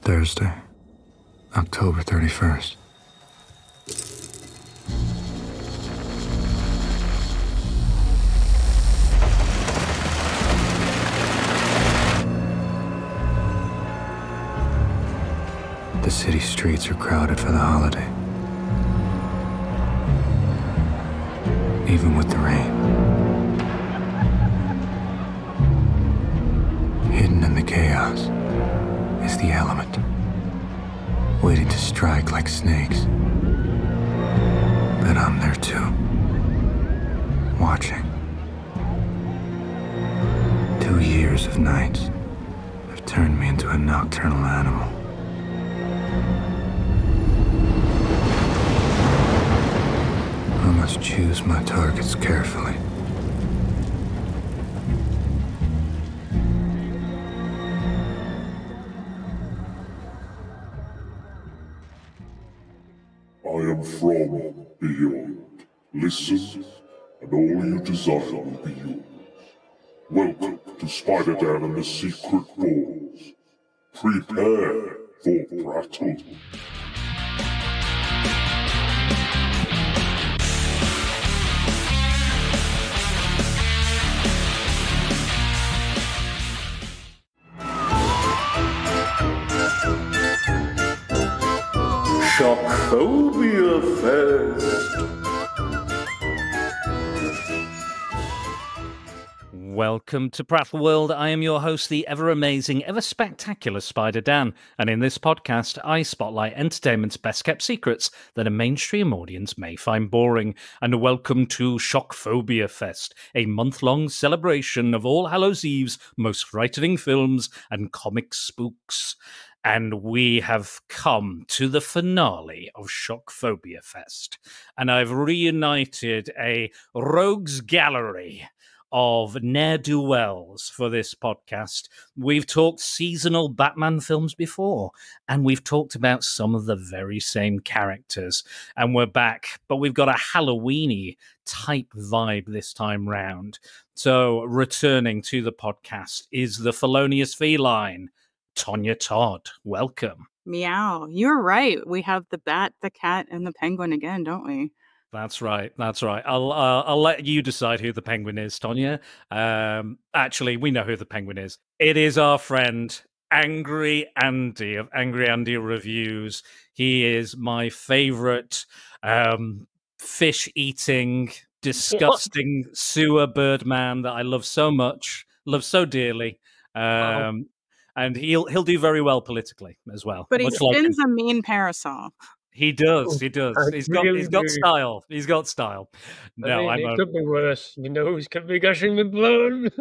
Thursday, October 31st. The city streets are crowded for the holiday. Even with the rain. Hidden in the chaos is the element, waiting to strike like snakes. But I'm there too, watching. 2 years of nights have turned me into a nocturnal animal. I must choose my targets carefully. I am from beyond. Listen, and all you desire will be yours. Welcome to Spider-Dan and the Secret Doors. Prepare for Prattle. Shockphobia Fest. Welcome to Prattle World. I am your host, the ever-amazing, ever-spectacular Spider-Dan, and in this podcast, I spotlight entertainment's best-kept secrets that a mainstream audience may find boring. And welcome to Shockphobia Fest, a month-long celebration of All Hallows Eve's most frightening films and comic spooks. And we have come to the finale of Shockphobia Fest. And I've reunited a rogues gallery of ne'er-do-wells for this podcast. We've talked seasonal Batman films before, and we've talked about some of the very same characters. And we're back, but we've got a Halloween-y type vibe this time round. So returning to the podcast is the felonious feline, Tonya Todd. Welcome. Meow. You're right. We have the bat, the cat, and the penguin again, don't we? That's right. That's right. I'll let you decide who the penguin is, Tonya. Actually, we know who the penguin is. It is our friend Angry Andy of Angry Andy Reviews. He is my favorite fish-eating, disgusting sewer bird man that I love so much, love so dearly. And he'll do very well politically as well. But he spins a mean parasol. He does. He does. He's got style. He's got style. No, I mean, it could be worse. You know, he could be gushing with blood.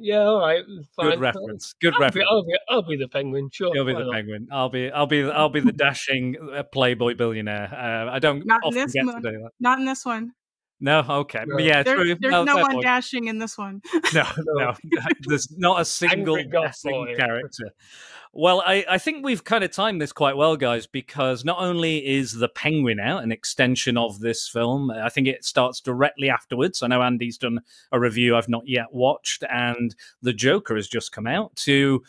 yeah, all right. Fine. Good reference. Good reference. I'll be the penguin. Sure. You'll be the penguin. I'll be the dashing playboy billionaire. I don't often get to do that. Not in this one. No, okay. No. Yeah, true. There's no one dashing in this one. No. There's not a single dashing character. Well, I think we've kind of timed this quite well, guys, because not only is The Penguin out, an extension of this film, I think it starts directly afterwards. I know Andy's done a review I've not yet watched, and The Joker has just come out to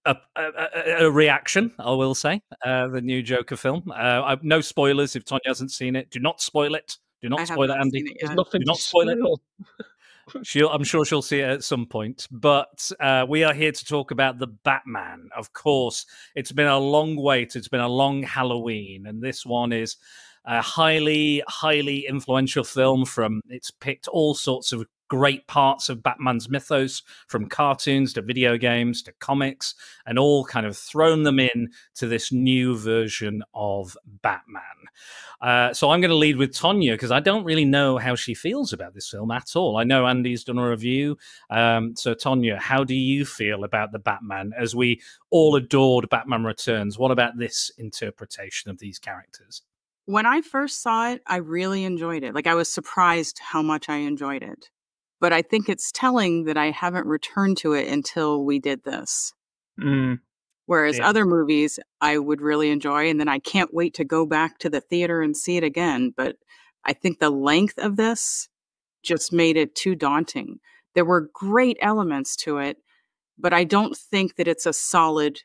a reaction, I will say, the new Joker film. No spoilers if Tonya hasn't seen it. Do not spoil it. Do not spoil it, Andy. There's nothing Do not spoil it. I'm sure she'll see it at some point. But we are here to talk about the Batman. Of course, it's been a long wait. It's been a long Halloween. And this one is a highly, highly influential film it's picked all sorts of great parts of Batman's mythos, from cartoons to video games to comics, and all kind of thrown them in to this new version of Batman. So I'm going to lead with Tonya, because I don't really know how she feels about this film at all. I know Andy's done a review. So Tonya, how do you feel about the Batman as we all adored Batman Returns? What about this interpretation of these characters? When I first saw it, I really enjoyed it. Like, I was surprised how much I enjoyed it. But I think it's telling that I haven't returned to it until we did this. Whereas other movies I would really enjoy, and then I can't wait to go back to the theater and see it again. But I think the length of this just made it too daunting. There were great elements to it. but I don't think that it's a solid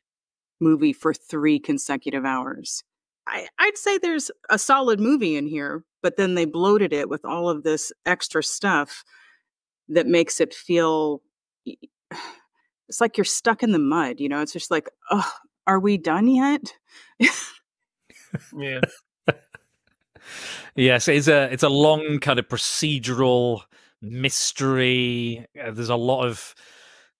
movie for 3 consecutive hours. I'd say there's a solid movie in here, but then they bloated it with all of this extra stuff that makes it feel, it's like you're stuck in the mud, you know? It's just like, oh, are we done yet? Yeah. Yes, it's a long kind of procedural mystery. There's a lot of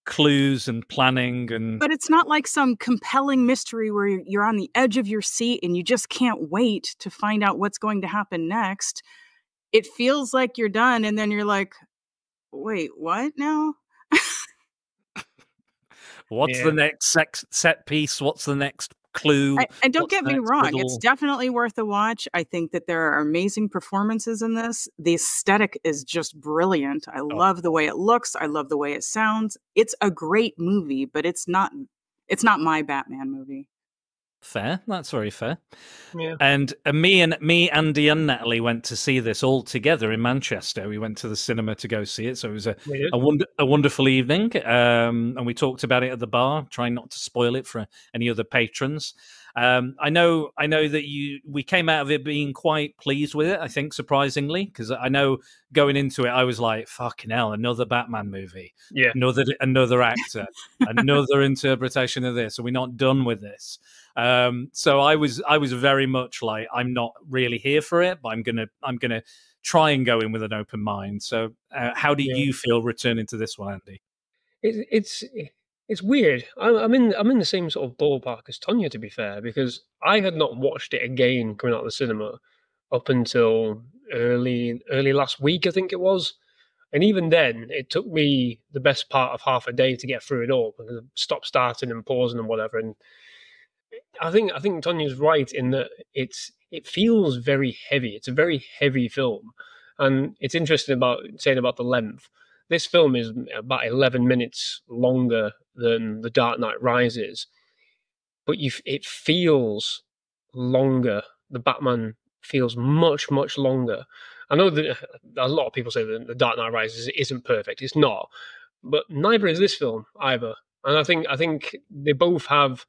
clues and planning, but it's not like some compelling mystery where you're on the edge of your seat and you just can't wait to find out what's going to happen next. It feels like you're done, and then you're like, wait, what now? What's the next set piece? What's the next clue? And don't get me wrong, riddle? It's definitely worth a watch. I think that there are amazing performances in this. The aesthetic is just brilliant. I love the way it looks. I love the way it sounds. It's a great movie, but it's not my Batman movie. Fair. That's very fair. Yeah. And me, Andy, and Natalie went to see this all together in Manchester. We went to the cinema to go see it, so it was a wonderful evening. And we talked about it at the bar, trying not to spoil it for any other patrons. I know that we came out of it being quite pleased with it. I think surprisingly, because I know going into it, I was like, "Fucking hell, another Batman movie, yeah, another actor, another interpretation of this. Are we not done with this?" So I was very much like, I'm not really here for it, but I'm gonna try and go in with an open mind. So how do you feel returning to this one, Andy? It's weird. I'm in the same sort of ballpark as Tonya, to be fair, because I had not watched it again coming out of the cinema up until early last week, I think it was. And even then, it took me the best part of half a day to get through it all, because stop starting and pausing and whatever. And I think Tonya's right in that it feels very heavy. It's a very heavy film, and it's interesting about the length. This film is about 11 minutes longer than The Dark Knight Rises, but it feels longer. The Batman feels much, much longer. I know that a lot of people say that The Dark Knight Rises isn't perfect. It's not, but neither is this film either. And I think they both have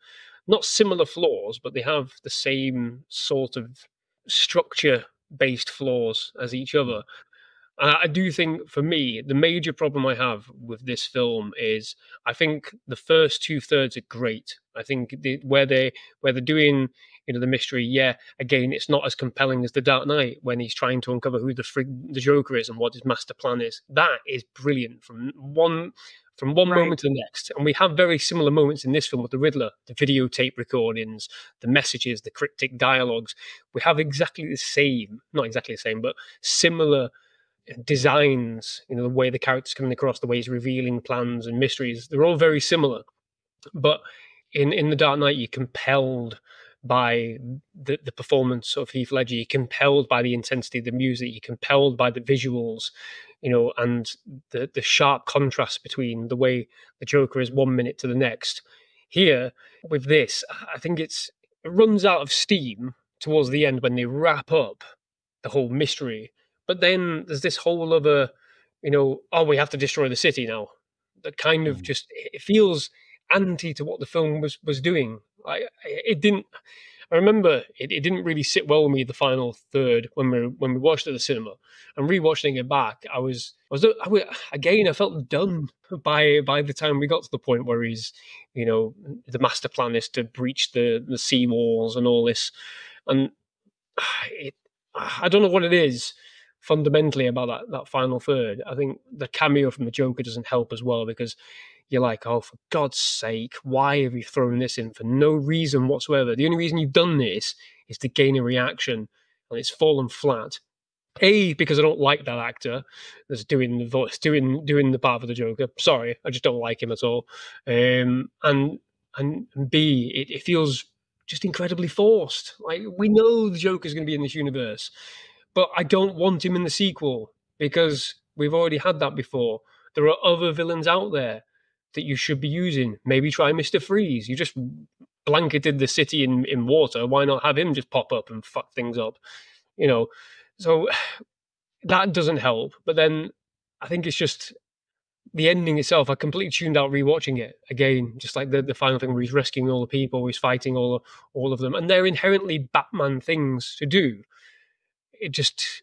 not similar flaws, but they have the same sort of structure-based flaws as each other. I do think, for me, the major problem I have with this film is I think the first 2/3 are great. I think where they're doing the mystery, again, it's not as compelling as The Dark Knight when he's trying to uncover who the Joker is and what his master plan is. That is brilliant from one moment to the next. And we have very similar moments in this film with the Riddler, the videotape recordings, the messages, the cryptic dialogues. We have exactly the same, not exactly the same, but similar designs, the way the character's coming across, the way he's revealing plans and mysteries. They're all very similar. But in The Dark Knight, you're compelled by the performance of Heath Ledger, you're compelled by the intensity of the music, you're compelled by the visuals, and the sharp contrast between the way the Joker is 1 minute to the next. Here, with this, I think it runs out of steam towards the end when they wrap up the whole mystery. But then there's this whole other, we have to destroy the city now. That kind of just, it feels anti to what the film was doing. It didn't. I remember it didn't really sit well with me, the final third, when we watched it at the cinema. And rewatching it back, I felt done by the time we got to the point where he's, the master plan is to breach the sea walls and all this. And I don't know what it is fundamentally about that final third. I think the cameo from the Joker doesn't help as well, because you're like, oh, for God's sake, why have you thrown this in for no reason whatsoever? The only reason you've done this is to gain a reaction, and it's fallen flat. A, because I don't like that actor that's doing the voice, doing the part of the Joker. Sorry, I just don't like him at all. And B, it feels just incredibly forced. Like, we know the Joker's going to be in this universe, but I don't want him in the sequel because we've already had that before. There are other villains out there that you should be using. Maybe try Mr. Freeze. You just blanketed the city in water. Why not have him just pop up and fuck things up? So that doesn't help. But then I think it's just the ending itself, I completely tuned out rewatching it again. Just like the final thing where he's rescuing all the people, he's fighting all of them, and they're inherently Batman things to do. I just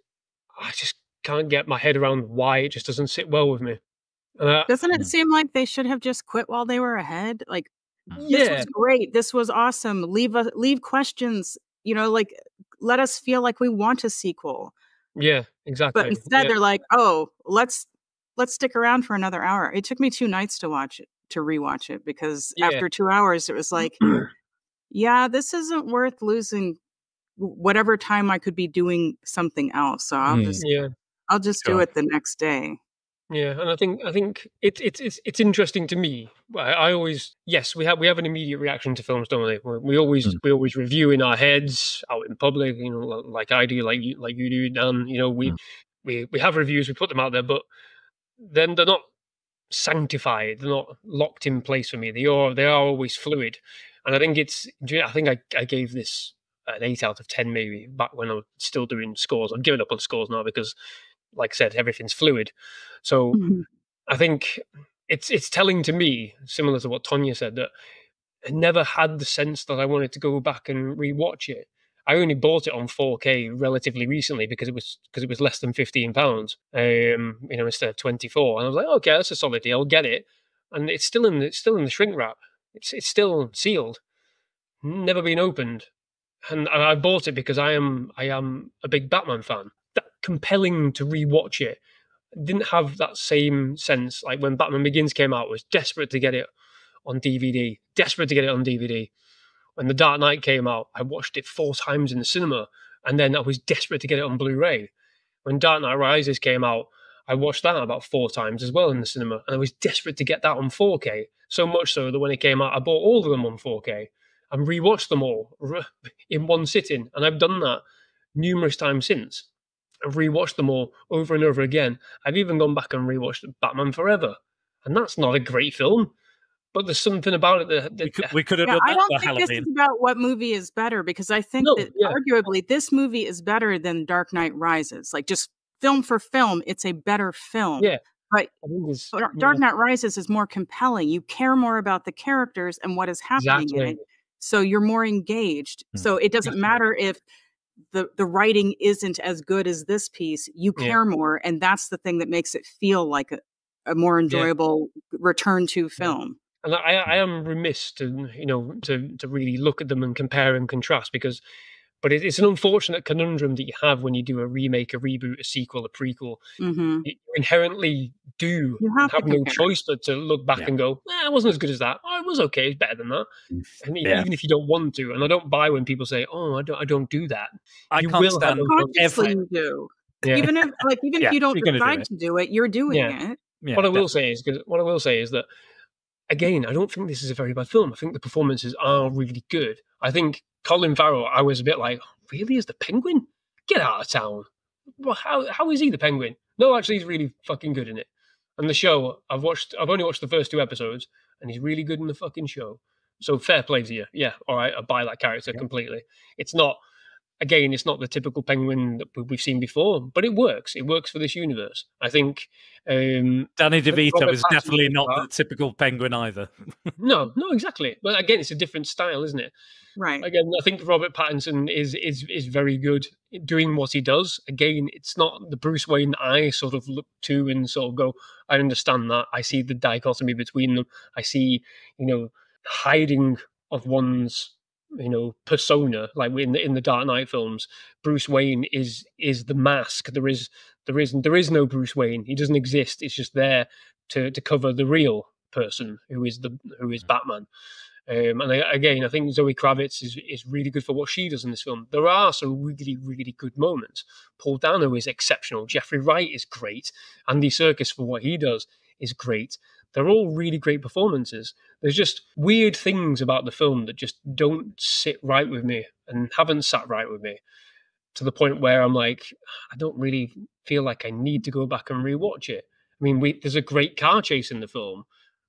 can't get my head around why it just doesn't sit well with me. Doesn't it seem like they should have just quit while they were ahead? Like, this Yeah, was great. This was awesome. Leave questions. Like, let us feel like we want a sequel. yeah, exactly. But instead, they're like, oh, let's stick around for another hour. It took me 2 nights to rewatch it, because after 2 hours, it was like, yeah, this isn't worth losing whatever time I could be doing something else. So I'll just do it the next day. Yeah, and I think it's interesting to me. I always, yes, we have an immediate reaction to films, don't we? We always review in our heads, out in public, like I do, like you do, Dan. We have reviews, we put them out there, but then they're not sanctified, they're not locked in place for me. They are always fluid, and I think I gave this an 8 out of 10 maybe back when I was still doing scores. I've given up on scores now because, like I said, everything's fluid. So I think it's telling to me, similar to what Tonya said, that I never had the sense that I wanted to go back and rewatch it. I only bought it on 4K relatively recently because it was less than £15, instead of 24. And I was like, okay, that's a solid deal. I'll get it, and it's still in the shrink wrap. It's still sealed, never been opened, and I bought it because I am a big Batman fan. That compelling to rewatch it. Didn't have that same sense. Like when Batman Begins came out, I was desperate to get it on DVD. When The Dark Knight came out, I watched it 4 times in the cinema, and then I was desperate to get it on Blu-ray. When Dark Knight Rises came out, I watched that about 4 times as well in the cinema, and I was desperate to get that on 4K. So much so that when it came out, I bought all of them on 4K and rewatched them all in one sitting. And I've done that numerous times since. I've rewatched them all over and over again. I've even gone back and rewatched Batman Forever, and that's not a great film. But there's something about it that we could have done that. I don't think this is about what movie is better, because I think that arguably this movie is better than Dark Knight Rises. Like, just film for film, it's a better film. Yeah. But Dark Knight Rises is more compelling. You care more about the characters and what is happening in it. So you're more engaged. So it doesn't matter if the writing isn't as good as this piece. You care more. And that's the thing that makes it feel like a more enjoyable return to film. And I am remiss to really look at them and compare and contrast, but it's an unfortunate conundrum that you have when you do a remake, a reboot, a sequel, a prequel. You inherently do have no choice but to look back and go, it wasn't as good as that. Oh, it was okay, it's better than that. And even if you don't want to, and I don't buy when people say, oh, I don't do that. I can't stand consciously you do. Yeah. Even if you don't decide to do it, you're doing it. Yeah, what I will say is that, again, I don't think this is a very bad film. I think the performances are really good. I think Colin Farrell, I was a bit like, really, is the Penguin? Get out of town. Well, how is he the Penguin? No, actually, he's really fucking good in it. And the show, I've only watched the first 2 episodes, and he's really good in the fucking show. So fair play to you. Yeah, all right, I buy that character completely. It's not the typical Penguin that we've seen before, but it works. It works for this universe. I think Danny DeVito is definitely not the typical Penguin either. No, exactly. But again, it's a different style, isn't it? Right. Again, I think Robert Pattinson is very good at doing what he does. Again, it's not the Bruce Wayne I sort of look to and sort of go, I understand that. I see the dichotomy between them. I see, hiding of one's persona, like in the Dark Knight films. Bruce Wayne is the mask. There is no Bruce Wayne. He doesn't exist. It's just there to cover the real person who is Batman. And I think Zoe Kravitz is really good for what she does in this film. There are some really, really good moments. Paul Dano is exceptional. Jeffrey Wright is great. Andy Serkis, for what he does, is great. They're all really great performances. There's just weird things about the film that just don't sit right with me and haven't sat right with me, to the point where I'm like, I don't really feel like I need to go back and rewatch it. I mean, there's a great car chase in the film,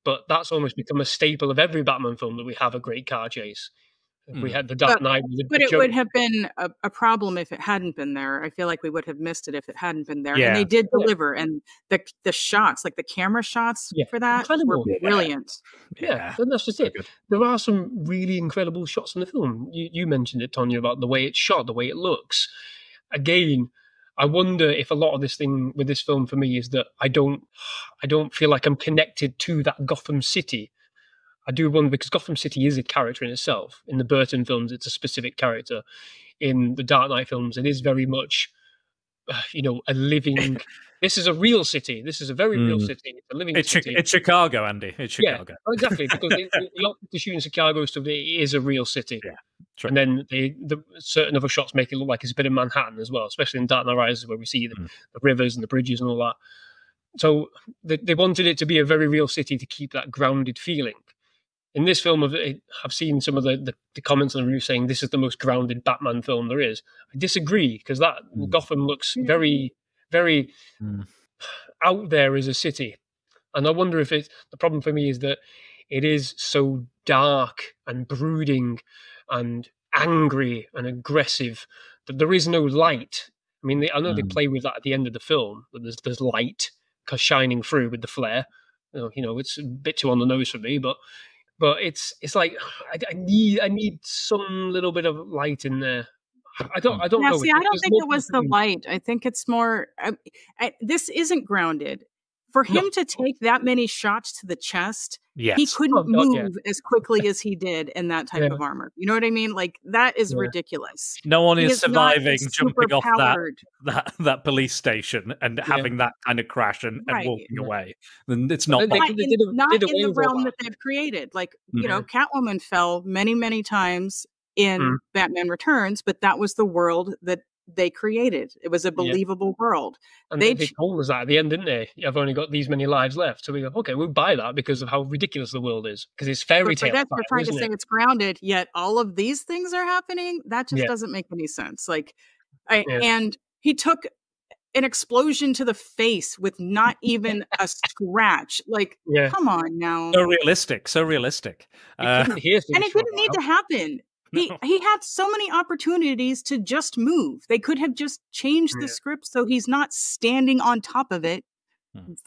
but that's almost become a staple of every Batman film, that we have a great car chase. If we had the Dark Knight, but it would have been a problem if it hadn't been there. I feel like we would have missed it if it hadn't been there. And they did deliver, and the shots, like the camera shots for that, were brilliant. Yeah, and that's just it. There are some really incredible shots in the film. You mentioned it, Tonya, about the way it's shot, the way it looks. Again, I wonder if a lot of this thing with this film for me is that I don't feel like I'm connected to that Gotham City. I do wonder, because Gotham City is a character in itself. In the Burton films, it's a specific character. In the Dark Knight films, it is very much, a living. This is a real city. This is a very real city. It's a living city. It's Chicago, Andy. It's Chicago. Yeah, exactly. Because the shooting Chicago stuff, it is a real city. Yeah, true. And then the certain other shots make it look like it's a bit of Manhattan as well, especially in Dark Knight Rises, where we see the rivers and the bridges and all that. So they wanted it to be a very real city to keep that grounded feeling. In this film, I've seen some of the comments on the review saying this is the most grounded Batman film there is. I disagree, because that Gotham looks very, very out there as a city. And I wonder if the problem for me is that it is so dark and brooding and angry and aggressive that there is no light. I mean, I know they play with that at the end of the film, that there's light shining through with the flare. It's a bit too on the nose for me, but it's like I need some little bit of light in there. I don't know. See, I don't think it was the light. I think it's more. This isn't grounded. For him to take that many shots to the chest, he couldn't move as quickly as he did in that type of armor. You know what I mean? Like, that is ridiculous. No one is surviving jumping off that police station and having that kind of crash and walking away. Then it's not. Not in the realm that they've created. Like, Catwoman fell many, many times in Batman Returns, but that was the world that they created. It was a believable world. And they told us that at the end, didn't they? I've only got these many lives left. So we go, okay, we'll buy that because of how ridiculous the world is. Because it's fairy tale. That's we're trying to say it's grounded, yet all of these things are happening. That just doesn't make any sense. Like, and he took an explosion to the face with not even a scratch. Like, come on now. So realistic. And it didn't need to happen. He had so many opportunities to just move. They could have just changed the script so he's not standing on top of it,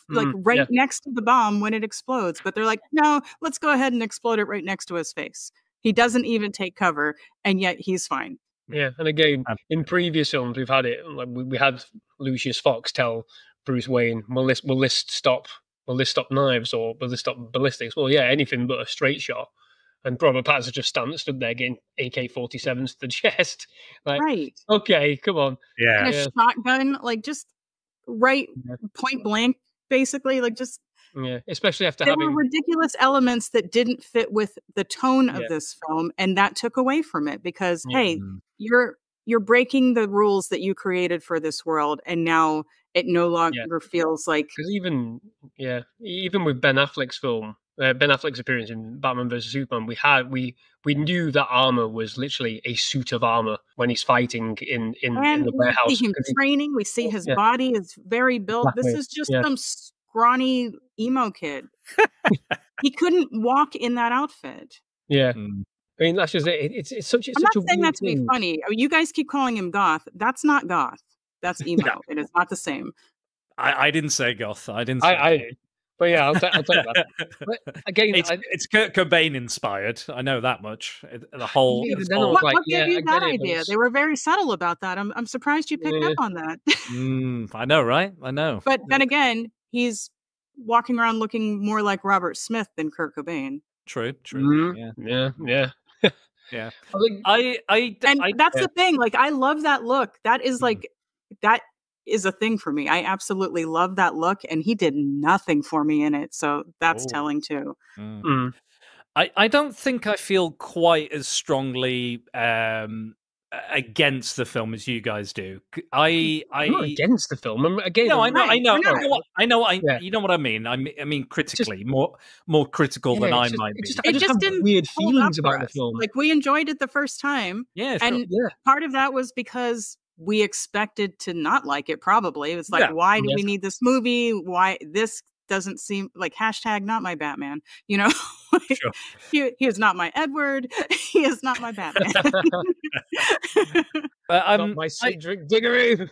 next to the bomb when it explodes. But they're like, no, let's go ahead and explode it right next to his face. He doesn't even take cover, and yet he's fine. Yeah, and again, in previous films, we've had it. Like we had Lucius Fox tell Bruce Wayne, "Will this stop knives, or will this stop ballistics?" Well, anything but a straight shot. And Robert Pattinson just stood there getting AK-47s to the chest. Like, okay, come on. Yeah. And a shotgun, like, just point blank, basically. Like, just... Yeah, especially after there were ridiculous elements that didn't fit with the tone of this film, and that took away from it because, hey, you're breaking the rules that you created for this world, and now it no longer feels like... Because even with Ben Affleck's film, Ben Affleck's appearance in Batman vs Superman, we knew that armor was literally a suit of armor when he's fighting in the warehouse. We see him training. We see his body is very built. This is just some scrawny emo kid. He couldn't walk in that outfit. Yeah. I mean, that's just it. It's such. I'm not saying that to be funny. You guys keep calling him goth. That's not goth. That's emo. It is not the same. I didn't say goth. I didn't say But I'll take that. But again, it's Kurt Cobain inspired. I know that much. The whole. What gave you that idea? They were very subtle about that. I'm surprised you picked up on that. I know, right? I know. But then again, he's walking around looking more like Robert Smith than Kurt Cobain. True. Yeah. Yeah. That's the thing. Like, I love that look. That is that is a thing for me. I absolutely love that look, and he did nothing for me in it, so that's telling too. I don't think I feel quite as strongly against the film as you guys do. I'm not against the film. You know what I mean. I mean critically, more critical than I might be. I just didn't weird feelings about the film. Like, we enjoyed it the first time, and part of that was because we expected to not like it. Probably it's like, why do we need this movie? Why this doesn't seem like hashtag not my Batman, you know. Like, Sure. he is not my Edward. He is not my Batman. Not my Cedric Diggory.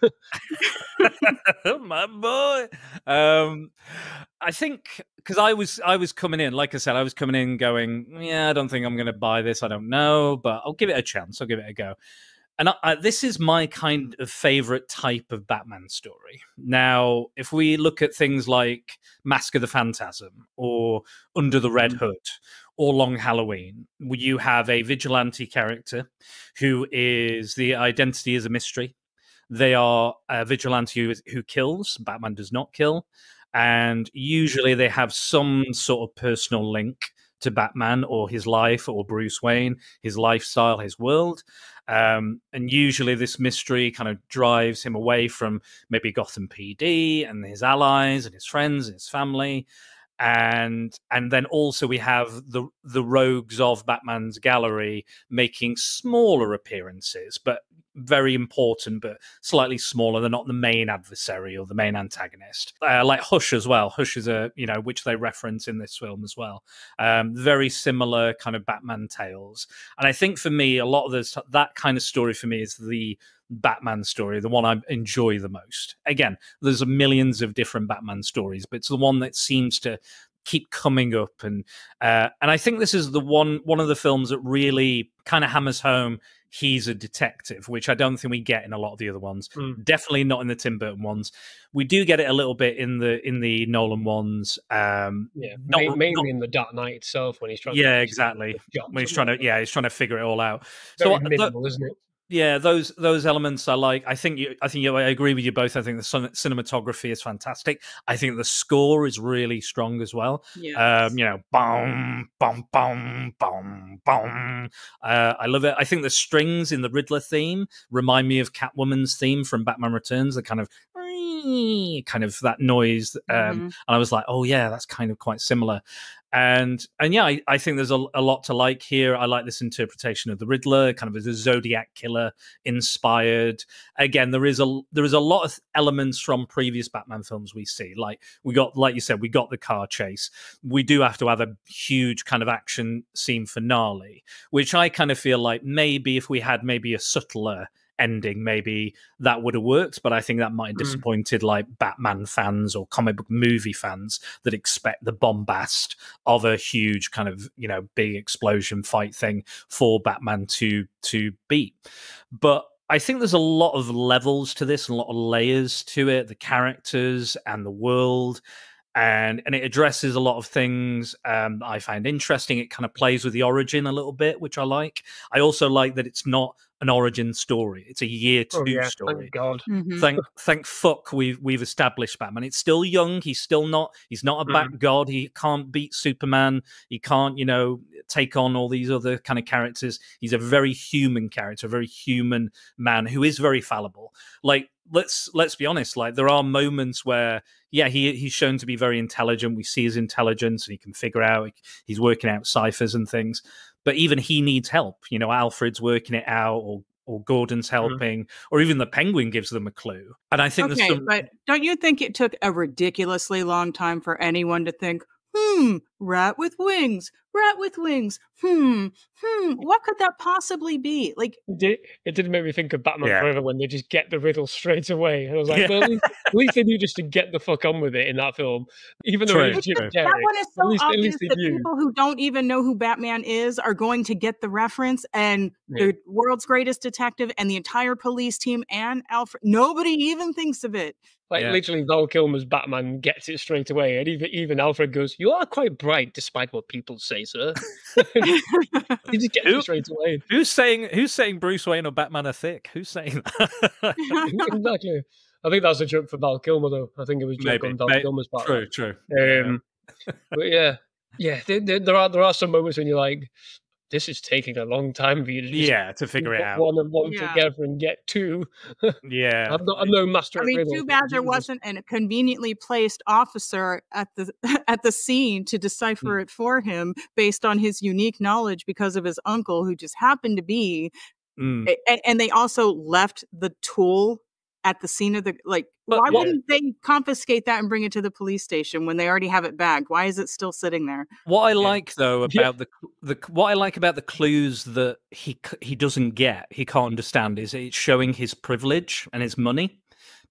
My boy. I think because I was coming in, like I said, I was coming in going, yeah, I don't think I'm going to buy this. I don't know, but I'll give it a chance. I'll give it a go. And this is my kind of favorite type of Batman story. Now, if we look at things like Mask of the Phantasm or Under the Red Hood or Long Halloween, you have a vigilante character who is the identity is a mystery. They are a vigilante who kills. Batman does not kill. And usually they have some sort of personal link to Batman or his life or Bruce Wayne, his lifestyle, his world. And usually this mystery kind of drives him away from maybe Gotham PD and his allies and his friends and his family. And then also we have the rogues of Batman's gallery making smaller appearances, but very important, but slightly smaller. They're not the main adversary or the main antagonist. Like Hush as well. Hush is which they reference in this film as well. Very similar kind of Batman tales. And I think for me, a lot of that kind of story for me is the Batman story, the one I enjoy the most. Again, there's millions of different Batman stories, but it's the one that seems to keep coming up, and I think this is the one of the films that really kind of hammers home he's a detective, which I don't think we get in a lot of the other ones. Definitely not in the Tim Burton ones. We do get it a little bit in the Nolan ones. Mainly in the Dark Knight itself when he's trying. Yeah, exactly. When he's trying to figure it all out. Very minimal, isn't it? Yeah, those elements I like. I agree with you both. I think the cinematography is fantastic. I think the score is really strong as well. Yes. Boom, boom, boom, boom, boom. I love it. I think the strings in the Riddler theme remind me of Catwoman's theme from Batman Returns. The kind of that noise, and I was like, oh yeah, that's kind of quite similar. And yeah, I think there's a lot to like here. I like this interpretation of the Riddler, kind of as a Zodiac killer inspired. Again, there is a lot of elements from previous Batman films we see. Like you said, we got the car chase. We do have to have a huge kind of action scene finale, which I kind of feel like maybe if we had maybe a subtler ending, maybe that would have worked, but I think that might have disappointed like Batman fans or comic book movie fans that expect the bombast of a huge kind of big explosion fight thing for Batman to beat. But I think there's a lot of levels to this, a lot of layers to it, the characters and the world. And it addresses a lot of things I find interesting. It kind of plays with the origin a little bit, which I like. I also like that it's not an origin story. It's a year 2 story. Thank God. Thank fuck we've established Batman. It's still young. He's not a bat god. He can't beat Superman. He can't, take on all these other kind of characters. He's a very human character, a very human man who is very fallible. Like, let's be honest, like there are moments where he's shown to be very intelligent. We see his intelligence and he can figure out, he's working out ciphers and things, but even he needs help. Alfred's working it out, or Gordon's helping, or even the Penguin gives them a clue. And I think but don't you think it took a ridiculously long time for anyone to think, rat with wings, what could that possibly be? Like, it did make me think of Batman Forever when they just get the riddle straight away. And I was like, well, at least they knew just to get the fuck on with it in that film. Even though it was Jim Carrey. That one is so obvious that people who don't even know who Batman is are going to get the reference, and the world's greatest detective and the entire police team and Alfred, nobody even thinks of it. Literally, Val Kilmer's Batman gets it straight away, and even Alfred goes, "You are quite bright, despite what people say, sir." He just gets it straight away. Who's saying Bruce Wayne or Batman are thick? Who's saying that? Exactly. I think that's a joke for Val Kilmer, though. I think it was joke on Val Kilmer's part. True. But yeah, there are some moments when you're like, this is taking a long time for you to just to figure it out. One and one together and get two. Yeah, I'm no master. Too bad there wasn't a conveniently placed officer at the scene to decipher it for him based on his unique knowledge because of his uncle, who just happened to be. And they also left the tool at the scene of the, like, why wouldn't they confiscate that and bring it to the police station when they already have it bagged? Why is it still sitting there? What I like though about what I like about the clues that he doesn't get, he can't understand, is it's showing his privilege and his money,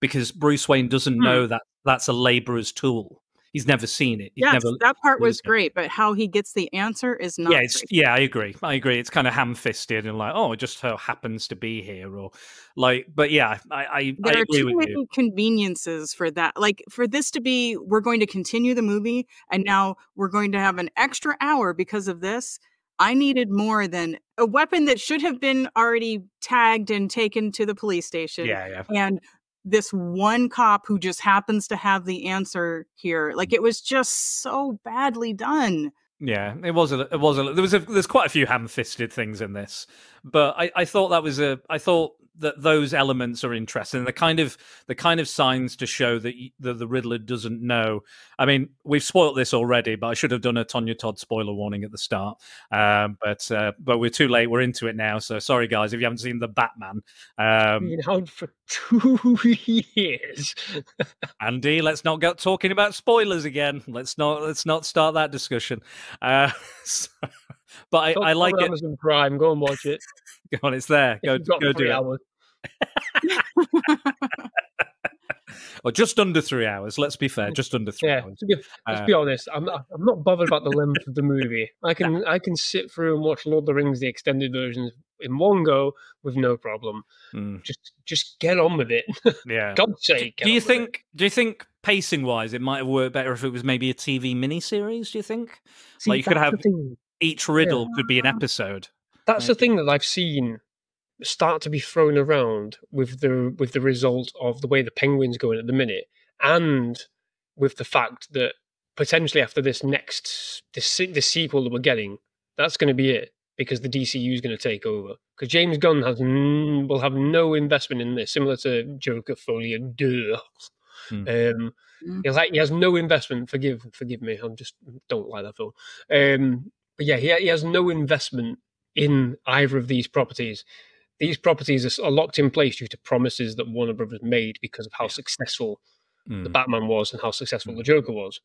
because Bruce Wayne doesn't know that that's a laborer's tool. He's never seen it. That part was great, but how he gets the answer is not. Yeah, I agree. It's kind of ham-fisted and like, oh, it just happens to be here, or like. But yeah, I there agree are too with many you. conveniences for that. Like, for this to be, we're going to continue the movie, and now we're going to have an extra hour because of this. I needed more than a weapon that should have been already tagged and taken to the police station. Yeah. And this one cop who just happens to have the answer here. Like, it was just so badly done. Yeah, there's quite a few ham-fisted things in this, but I thought I thought that those elements are interesting. The kind of signs to show that the Riddler doesn't know. I mean, we've spoiled this already, but I should have done a Tonya Todd spoiler warning at the start. But we're too late. We're into it now. So sorry, guys, if you haven't seen the Batman. Been out for 2 years. Andy, let's not get talking about spoilers again. Let's not start that discussion. But I like it. Amazon Prime, go and watch it. Go on, it's there. Go do it. Or just under 3 hours. Let's be fair, just under 3 hours. Let's be honest. I'm not bothered about the length of the movie. I can sit through and watch Lord of the Rings, the extended versions, in one go with no problem. Just get on with it. Yeah. God's sake. Do you think pacing wise it might have worked better if it was maybe a TV miniseries? Do you think? See, like you could have each riddle could be an episode. That's the thing that I've seen start to be thrown around with the result of the way the Penguin's going at the minute, and with the fact that potentially after this sequel that we're getting, that's going to be it, because the DCU is going to take over. Because James Gunn will have no investment in this, similar to Joker, Foley, and Duh. He has no investment. Forgive me. I just don't like that film. But yeah, he has no investment in either of these properties. These properties are locked in place due to promises that Warner Brothers made because of how successful the Batman was and how successful the Joker was.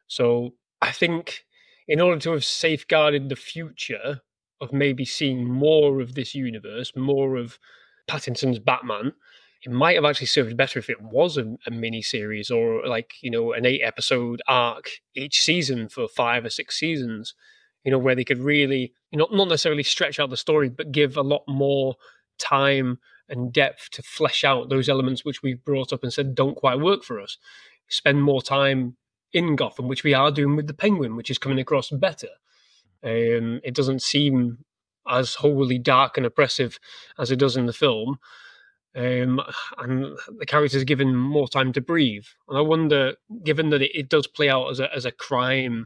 So I think in order to have safeguarded the future of maybe seeing more of this universe, more of Pattinson's Batman, it might have actually served better if it was a mini-series, or like, an 8-episode arc each season for 5 or 6 seasons, where they could really, not necessarily stretch out the story, but give a lot more time and depth to flesh out those elements which we've brought up and said don't quite work for us. Spend more time in Gotham, which we are doing with the Penguin, which is coming across better. It doesn't seem as wholly dark and oppressive as it does in the film. And the characters are given more time to breathe. And I wonder, given that it does play out as a crime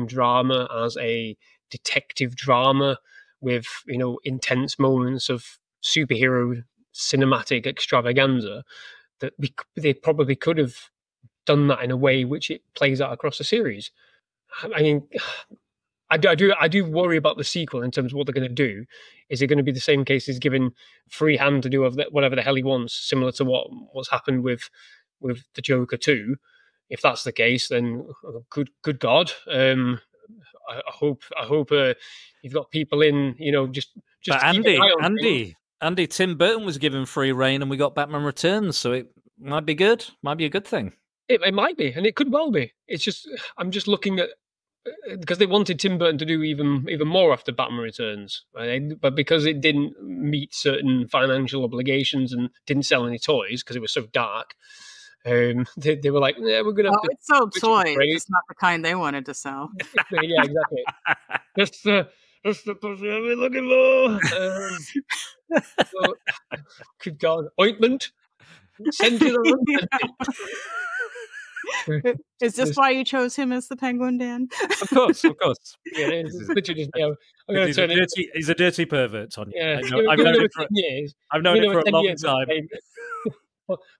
drama, as a detective drama with, intense moments of superhero cinematic extravaganza, that they probably could have done that in a way which it plays out across the series. I mean, I do worry about the sequel in terms of what they're going to do. Is it going to be the same case as giving free hand to do whatever the hell he wants, similar to what's happened with the Joker 2? If that's the case, then good God, I hope you've got people in, just. But Andy, Tim Burton was given free reign, and we got Batman Returns, so it might be good. Might be a good thing. It might be, and it could well be. It's just I'm just looking at, because they wanted Tim Burton to do even more after Batman Returns, right? But because it didn't meet certain financial obligations and didn't sell any toys because it was so dark. They were like, yeah, we're gonna. It sold toys. It's not the kind they wanted to sell. Yeah, exactly. That's the pussy I've been looking for. So, good God, ointment. Send you the Is this why you chose him as the Penguin, Dan? Of course. Yeah, he's a dirty pervert, Tonya. Yeah, I've known it for a long time.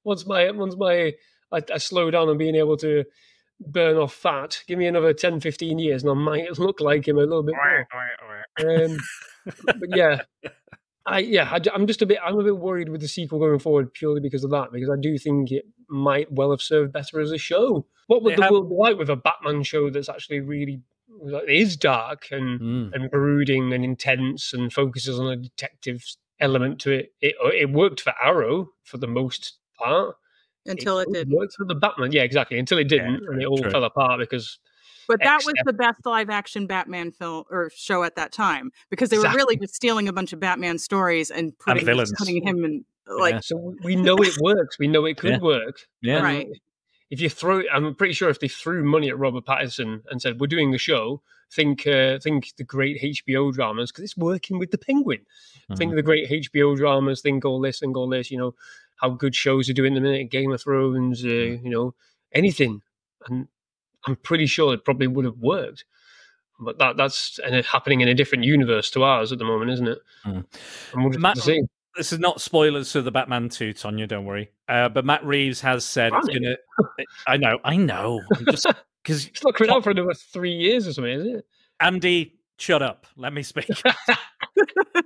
Once I slow down on being able to burn off fat, give me another 10, 15 years and I might look like him a little bit more. But yeah, I'm a bit worried with the sequel going forward purely because of that, because I do think it might well have served better as a show. What would the world be like with a Batman show that's actually really is dark and brooding and intense and focuses on a detective element to it? It worked for Arrow for the most part. Until it didn't. Worked for the Batman. Yeah, exactly. Until it didn't, and it all fell apart because... But that was the best live-action Batman film or show at that time, because they were really just stealing a bunch of Batman stories and putting him in, like... Yeah. So we know it works. We know it could work. Yeah. Right. If you I'm pretty sure if they threw money at Robert Pattinson and said, we're doing a show, think the great HBO dramas, because it's working with the Penguin. Think of the great HBO dramas, think all this, you know, how good shows are doing in the minute, Game of Thrones, you know, anything. And I'm pretty sure it probably would have worked. But that's happening in a different universe to ours at the moment, isn't it? And we'll just have to see. This is not spoilers for the Batman 2, Tonya, don't worry. But Matt Reeves has said it's going to... I know. I'm just... Cause it's not coming out for another 3 years or something, is it? Andy, shut up. Let me speak.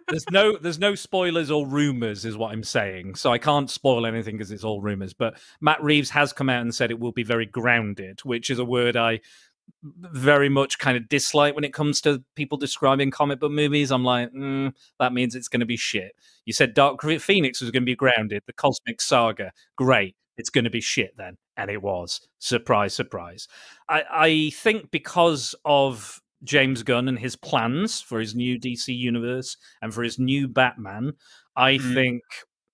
There's no spoilers or rumors, is what I'm saying. So I can't spoil anything because it's all rumors. But Matt Reeves has come out and said it will be very grounded, which is a word I very much kind of dislike when it comes to people describing comic book movies. I'm like, that means it's going to be shit. You said Dark Phoenix was going to be grounded, the Cosmic Saga. Great. It's going to be shit then. And it was. Surprise, surprise. I think because of James Gunn and his plans for his new DC universe and for his new Batman, I think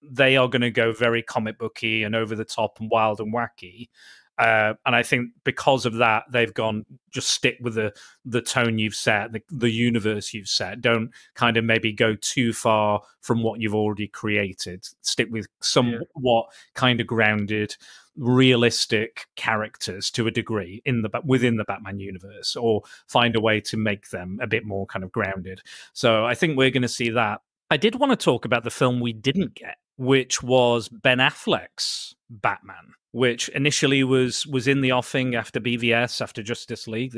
they are going to go very comic booky and over the top and wild and wacky. And I think because of that, they've gone, just stick with the tone you've set, the universe you've set. Don't kind of maybe go too far from what you've already created. Stick with somewhat kind of grounded, realistic characters to a degree within the Batman universe, or find a way to make them a bit more kind of grounded. So I think we're going to see that. I did want to talk about the film we didn't get, which was Ben Affleck's Batman, which initially was in the offing after BVS, after Justice League.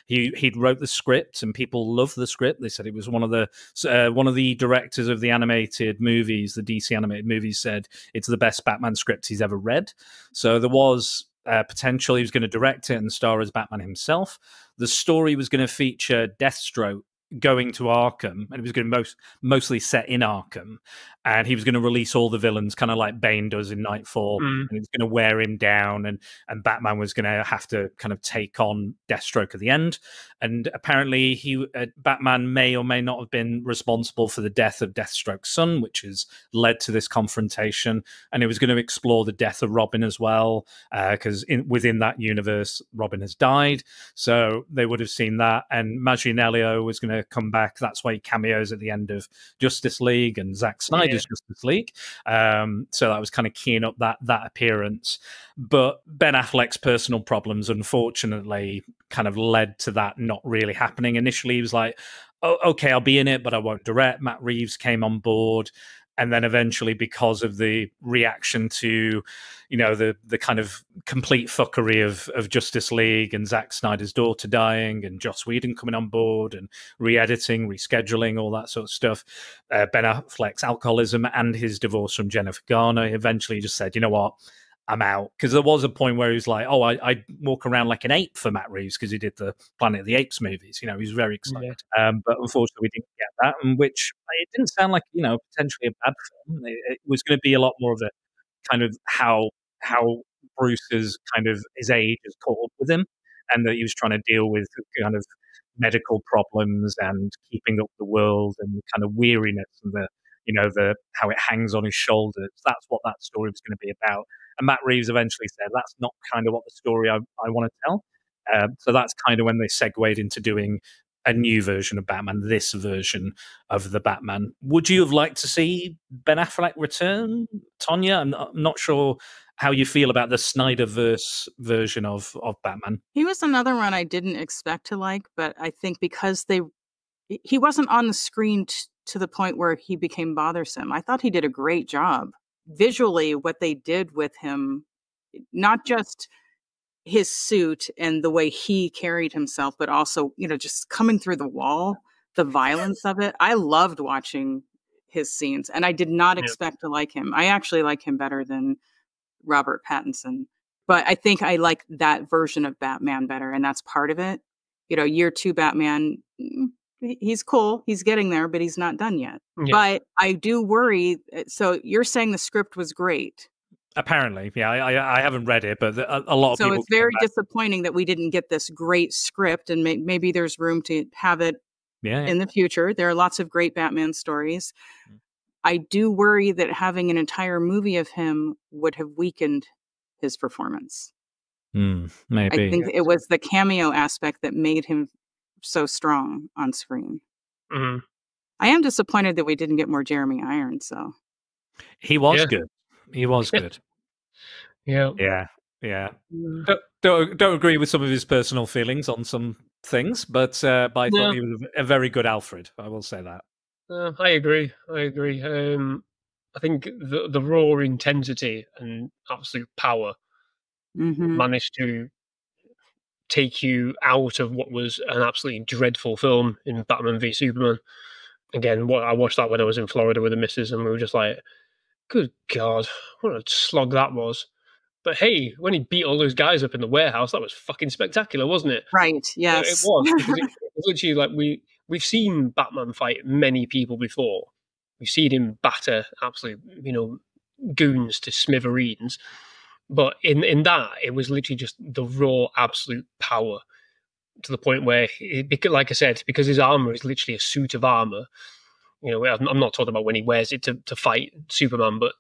He'd wrote the script and people loved the script. They said it was one of the directors of the animated movies, the DC animated movies, said it's the best Batman script he's ever read. So there was potential he was going to direct it and star as Batman himself. The story was going to feature Deathstroke going to Arkham, and it was going to mostly set in Arkham, and he was going to release all the villains, kind of like Bane does in Nightfall, and he was going to wear him down, and Batman was going to have to kind of take on Deathstroke at the end. And apparently Batman may or may not have been responsible for the death of Deathstroke's son, which has led to this confrontation. And it was going to explore the death of Robin as well, because within that universe, Robin has died. So they would have seen that. And Manganiello was going to come back. That's why he cameos at the end of Justice League and Zack Snyder's Justice League. So that was kind of keying up that appearance. But Ben Affleck's personal problems, unfortunately, kind of led to that not really happening. Initially, he was like, oh, okay, I'll be in it, but I won't direct. Matt Reeves came on board. And then eventually, because of the reaction to, the kind of complete fuckery of Justice League and Zack Snyder's daughter dying and Joss Whedon coming on board and re-editing, rescheduling, all that sort of stuff, Ben Affleck's alcoholism and his divorce from Jennifer Garner, eventually just said, you know what? I'm out. Because there was a point where he was like, oh, I'd walk around like an ape for Matt Reeves because he did the Planet of the Apes movies. He was very excited. But unfortunately, we didn't get that, which it didn't sound like, potentially a bad film. It was going to be a lot more of a kind of how Bruce's kind of his age has caught up with him, and that he was trying to deal with kind of medical problems and keeping up the world and the kind of weariness and the how it hangs on his shoulders. That's what that story was going to be about. And Matt Reeves eventually said, that's not kind of what the story I want to tell. So that's kind of when they segued into doing a new version of Batman, this version of the Batman. Would you have liked to see Ben Affleck return, Tonya? I'm not sure how you feel about the Snyderverse version of Batman. He was another one I didn't expect to like, but I think because he wasn't on the screen to the point where he became bothersome. I thought he did a great job. Visually, what they did with him, not just his suit and the way he carried himself, but also, just coming through the wall, the violence of it. I loved watching his scenes, and I did not expect to like him. I actually like him better than Robert Pattinson, but I think I like that version of Batman better, and that's part of it. Year 2 Batman, he's cool, he's getting there, but he's not done yet. But I do worry. So you're saying the script was great? Apparently, yeah. I haven't read it, but a lot of people. So it's very disappointing that we didn't get this great script, and maybe there's room to have it in the future. There are lots of great Batman stories. I do worry that having an entire movie of him would have weakened his performance. Maybe. I think it was the cameo aspect that made him so strong on screen. Mm-hmm. I am disappointed that we didn't get more Jeremy Irons, though. He was good. He was good. Yeah. Don't agree with some of his personal feelings on some things, but I thought he was a very good Alfred. I will say that. I agree. I think the raw intensity and absolute power managed to take you out of what was an absolutely dreadful film in Batman v Superman. Again, I watched that when I was in Florida with the missus, and we were just like, good God, what a slog that was. But hey, when he beat all those guys up in the warehouse, that was fucking spectacular, wasn't it? Right, yes. It was. Because it was literally like we've seen Batman fight many people before. We've seen him batter absolute, goons to smithereens. But in that, it was literally just the raw, absolute power to the point where, like I said, because his armor is literally a suit of armor. I'm not talking about when he wears it to fight Superman, but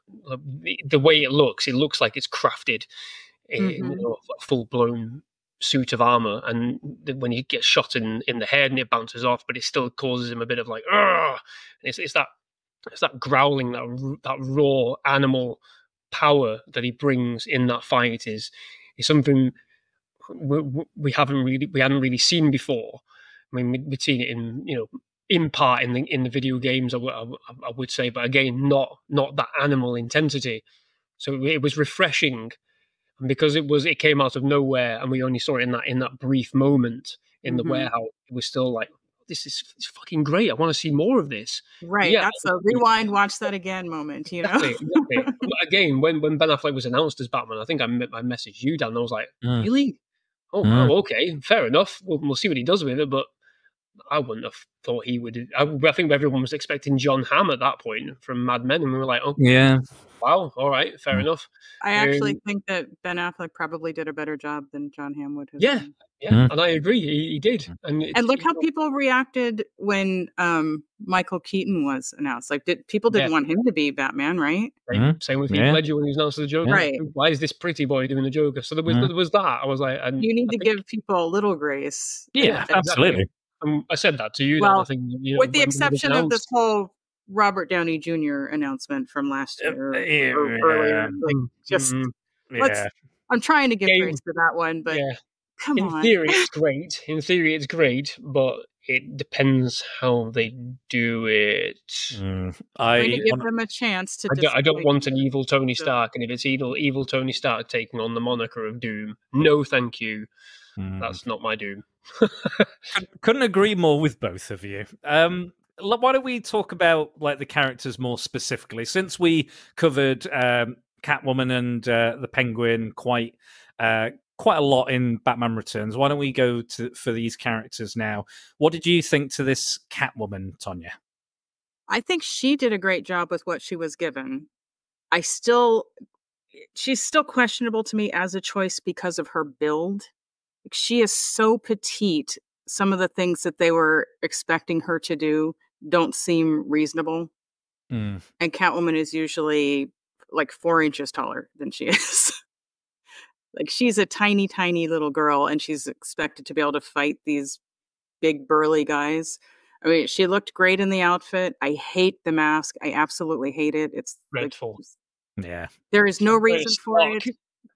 the way it looks like it's crafted in a full-blown suit of armor. And when he gets shot in the head and it bounces off, but it still causes him a bit of like, "Argh!" It's that growling, that raw animal power that he brings in that fight is something we hadn't really seen before. I mean, we'd seen it in part in the video games, I would say, but again, not that animal intensity. So it was refreshing, and because it came out of nowhere, and we only saw it in that brief moment in the warehouse. It was still like, it's fucking great. I want to see more of this. Right. Yeah, that's a rewind, watch that again moment. Exactly. Again, when Ben Affleck was announced as Batman, I think I messaged you, Dan. I was like, really? Oh, wow, okay, fair enough. We'll see what he does with it, but I wouldn't have thought he would. I think everyone was expecting John Hamm at that point from Mad Men, and we were like, "Oh, yeah, wow, all right, fair enough." I actually think that Ben Affleck probably did a better job than John Hamm would have. Yeah, and I agree, he did. And look how people reacted when Michael Keaton was announced. Like, people didn't want him to be Batman, right? Same with Heath Ledger when he was announced as the Joker. Right? Why is this pretty boy doing the Joker? So there was that. I was like, you need to give people a little grace. Yeah, absolutely. I said that to you. Well, I think, with the exception of this whole Robert Downey Jr. announcement from last year or earlier, I'm trying to give grace to that one, but come on. In theory, it's great, but it depends how they do it. I need to give them a chance to. I don't want an evil Tony Stark, and if it's evil Tony Stark taking on the moniker of Doom, no, thank you. That's not my Doom. Couldn't agree more with both of you. Why don't we talk about like the characters more specifically? Since we covered Catwoman and the Penguin quite a lot in Batman Returns, why don't we go for these characters now? What did you think to this Catwoman, Tonya? I think she did a great job with what she was given. She's still questionable to me as a choice because of her build. She is so petite. Some of the things that they were expecting her to do don't seem reasonable. And Catwoman is usually like 4 inches taller than she is. Like, she's a tiny, tiny little girl, and she's expected to be able to fight these big, burly guys. I mean, she looked great in the outfit. I hate the mask. I absolutely hate it. It's dreadful. There is no reason for it.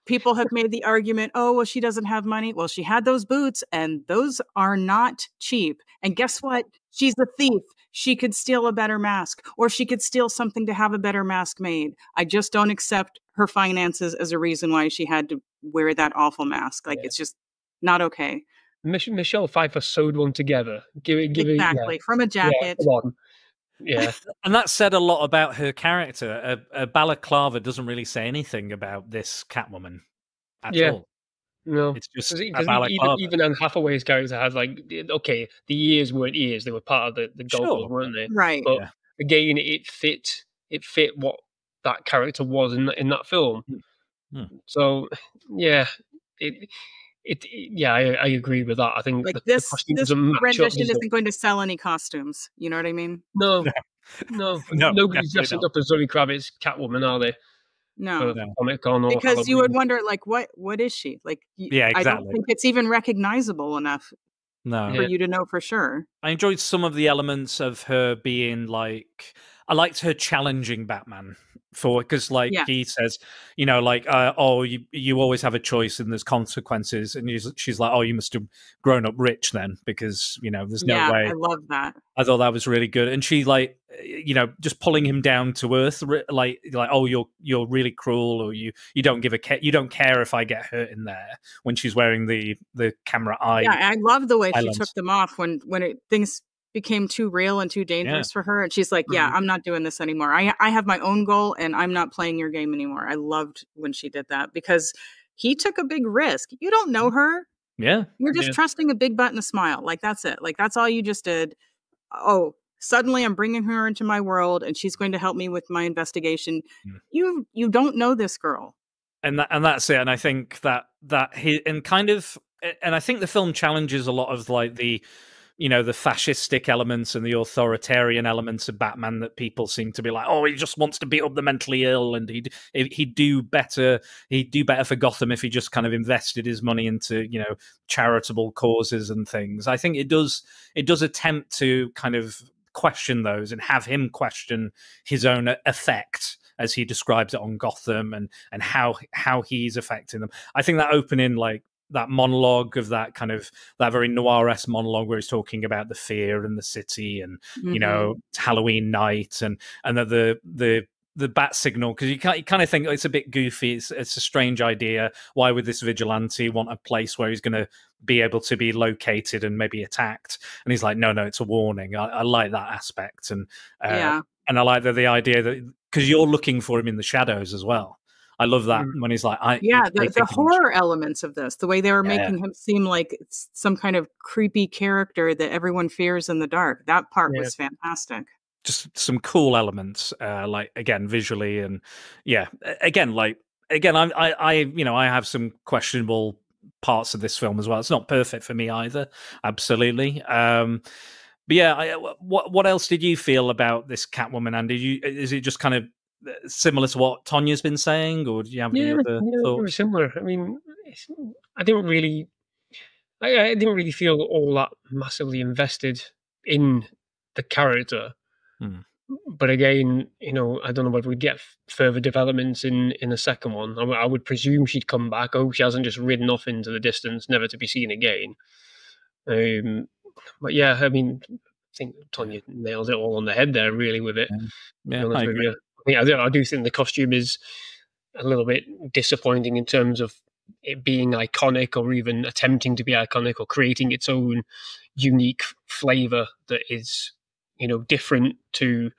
People have made the argument, oh, well, she doesn't have money. Well, she had those boots, and those are not cheap. And guess what? She's a thief. She could steal a better mask, or she could steal something to have a better mask made. I just don't accept her finances as a reason why she had to wear that awful mask. Like, it's just not okay. Michelle Pfeiffer sewed one together. Give exactly. it, from a jacket. Come on. Yeah. And that said a lot about her character. A balaclava doesn't really say anything about this Catwoman at all. No, It's just a because balaclava. even Anne Hathaway's character had like, okay, the ears weren't ears; they were part of the goggles, Sure. weren't they? Right. But Yeah. again, it fit what that character was in that film. So yeah, I agree with that. I think Like the costume this doesn't match up. rendition isn't going to sell any costumes. You know what I mean? No, No, nobody's definitely dressing not. up as Zoe Kravitz Catwoman, are they? No. For Comic-Con or Because you Halloween. would wonder, like, what is she? Like, Yeah, I don't exactly. think it's even recognizable enough No. for you to know for sure. I enjoyed some of the elements of her being like, I liked her challenging Batman because like Yeah. he says, you know, like, oh, you always have a choice and there's consequences, and she's like, oh, you must have grown up rich then, because you know there's no way. I love that. I thought that was really good, and she like, you know, just pulling him down to earth, like oh, you're really cruel, or you don't give a you don't care if I get hurt in there, when she's wearing the camera eye. Yeah, I love the way islands. she took them off when things became too real and too dangerous for her, and she's like, yeah, I'm not doing this anymore. I have my own goal, and I'm not playing your game anymore. I loved when she did that, because he took a big risk. You don't know her. Yeah. You're just trusting a big butt and a smile. Like, that's it. Like, that's all you just did. Oh, suddenly I'm bringing her into my world, and she's going to help me with my investigation. You don't know this girl. And that's it. And I think that he, and kind of, and I think the film challenges a lot of like the, you know, the fascistic elements and the authoritarian elements of Batman that people seem to be like, oh, he just wants to beat up the mentally ill, and he'd do better for Gotham if he just kind of invested his money into, you know, charitable causes and things. I think it does attempt to kind of question those and have him question his own effect as he describes it on Gotham, and how he's affecting them. I think that opening, like, that monologue of that kind of that very noir-esque monologue where he's talking about the fear and the city, and you know, Halloween night, and that the bat signal, because you kind of think it's a bit goofy. It's a strange idea. Why would this vigilante want a place where he's going to be able to be located and maybe attacked? And he's like, no, it's a warning. I like that aspect, and I like the idea that, because you're looking for him in the shadows as well. I love that when he's like, the horror elements of this, the way they were making him seem like it's some kind of creepy character that everyone fears in the dark. That part was fantastic. Just some cool elements, like, again, visually, and I you know, I have some questionable parts of this film as well. It's not perfect for me either, absolutely. But yeah, what else did you feel about this Catwoman, and is it just kind of similar to what Tonya's been saying, or do you have any other thoughts? Very similar. I mean, I didn't really feel all that massively invested in the character. But again, you know, I don't know whether we'd get further developments in the second one. I would presume she'd come back. Oh, she hasn't just ridden off into the distance, never to be seen again. But yeah, I mean, I think Tonya nails it all on the head there, really, with it. Yeah, I agree. I do think the costume is a little bit disappointing in terms of it being iconic, or even attempting to be iconic, or creating its own unique flavor that is, you know, different to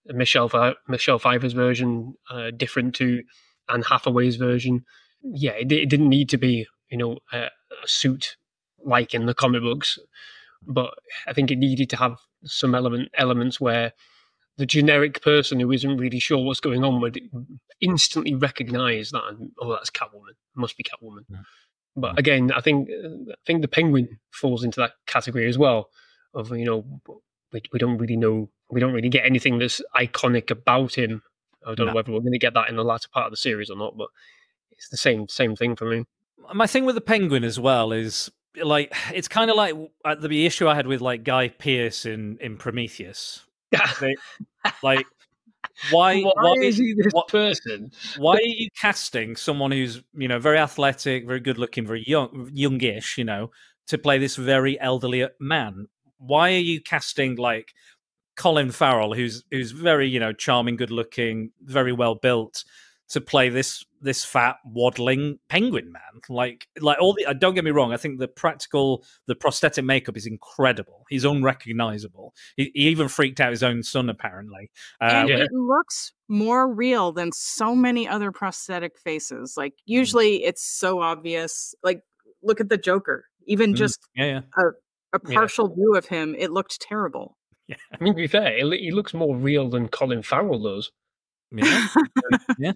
Michelle Pfeiffer's version, different to Anne Hathaway's version. Yeah, it didn't need to be, you know, a suit like in the comic books, but I think it needed to have some elements where the generic person who isn't really sure what's going on would instantly recognize that, and, oh, that's Catwoman. Must be Catwoman. But again, I think the Penguin falls into that category as well. Of, you know, we don't really know, we don't really get anything that's iconic about him. I don't know whether we're going to get that in the latter part of the series or not, but it's the same thing for me. My thing with the Penguin as well is, like, it's kind of like the issue I had with, like, Guy Pearce in Prometheus. Like, why is he this person? Why are you casting someone who's, you know, very athletic, very good looking, very youngish, you know, to play this very elderly man? Why are you casting, like, Colin Farrell, who's very, you know, charming, good looking, very well built, to play this fat waddling penguin man. Like all the don't get me wrong, I think the prosthetic makeup is incredible. He's unrecognizable. He even freaked out his own son apparently. And it looks more real than so many other prosthetic faces. Like usually it's so obvious. Like look at the Joker. Even just a partial view of him, it looked terrible. Yeah. I mean, to be fair, he looks more real than Colin Farrell does. Yeah, yeah.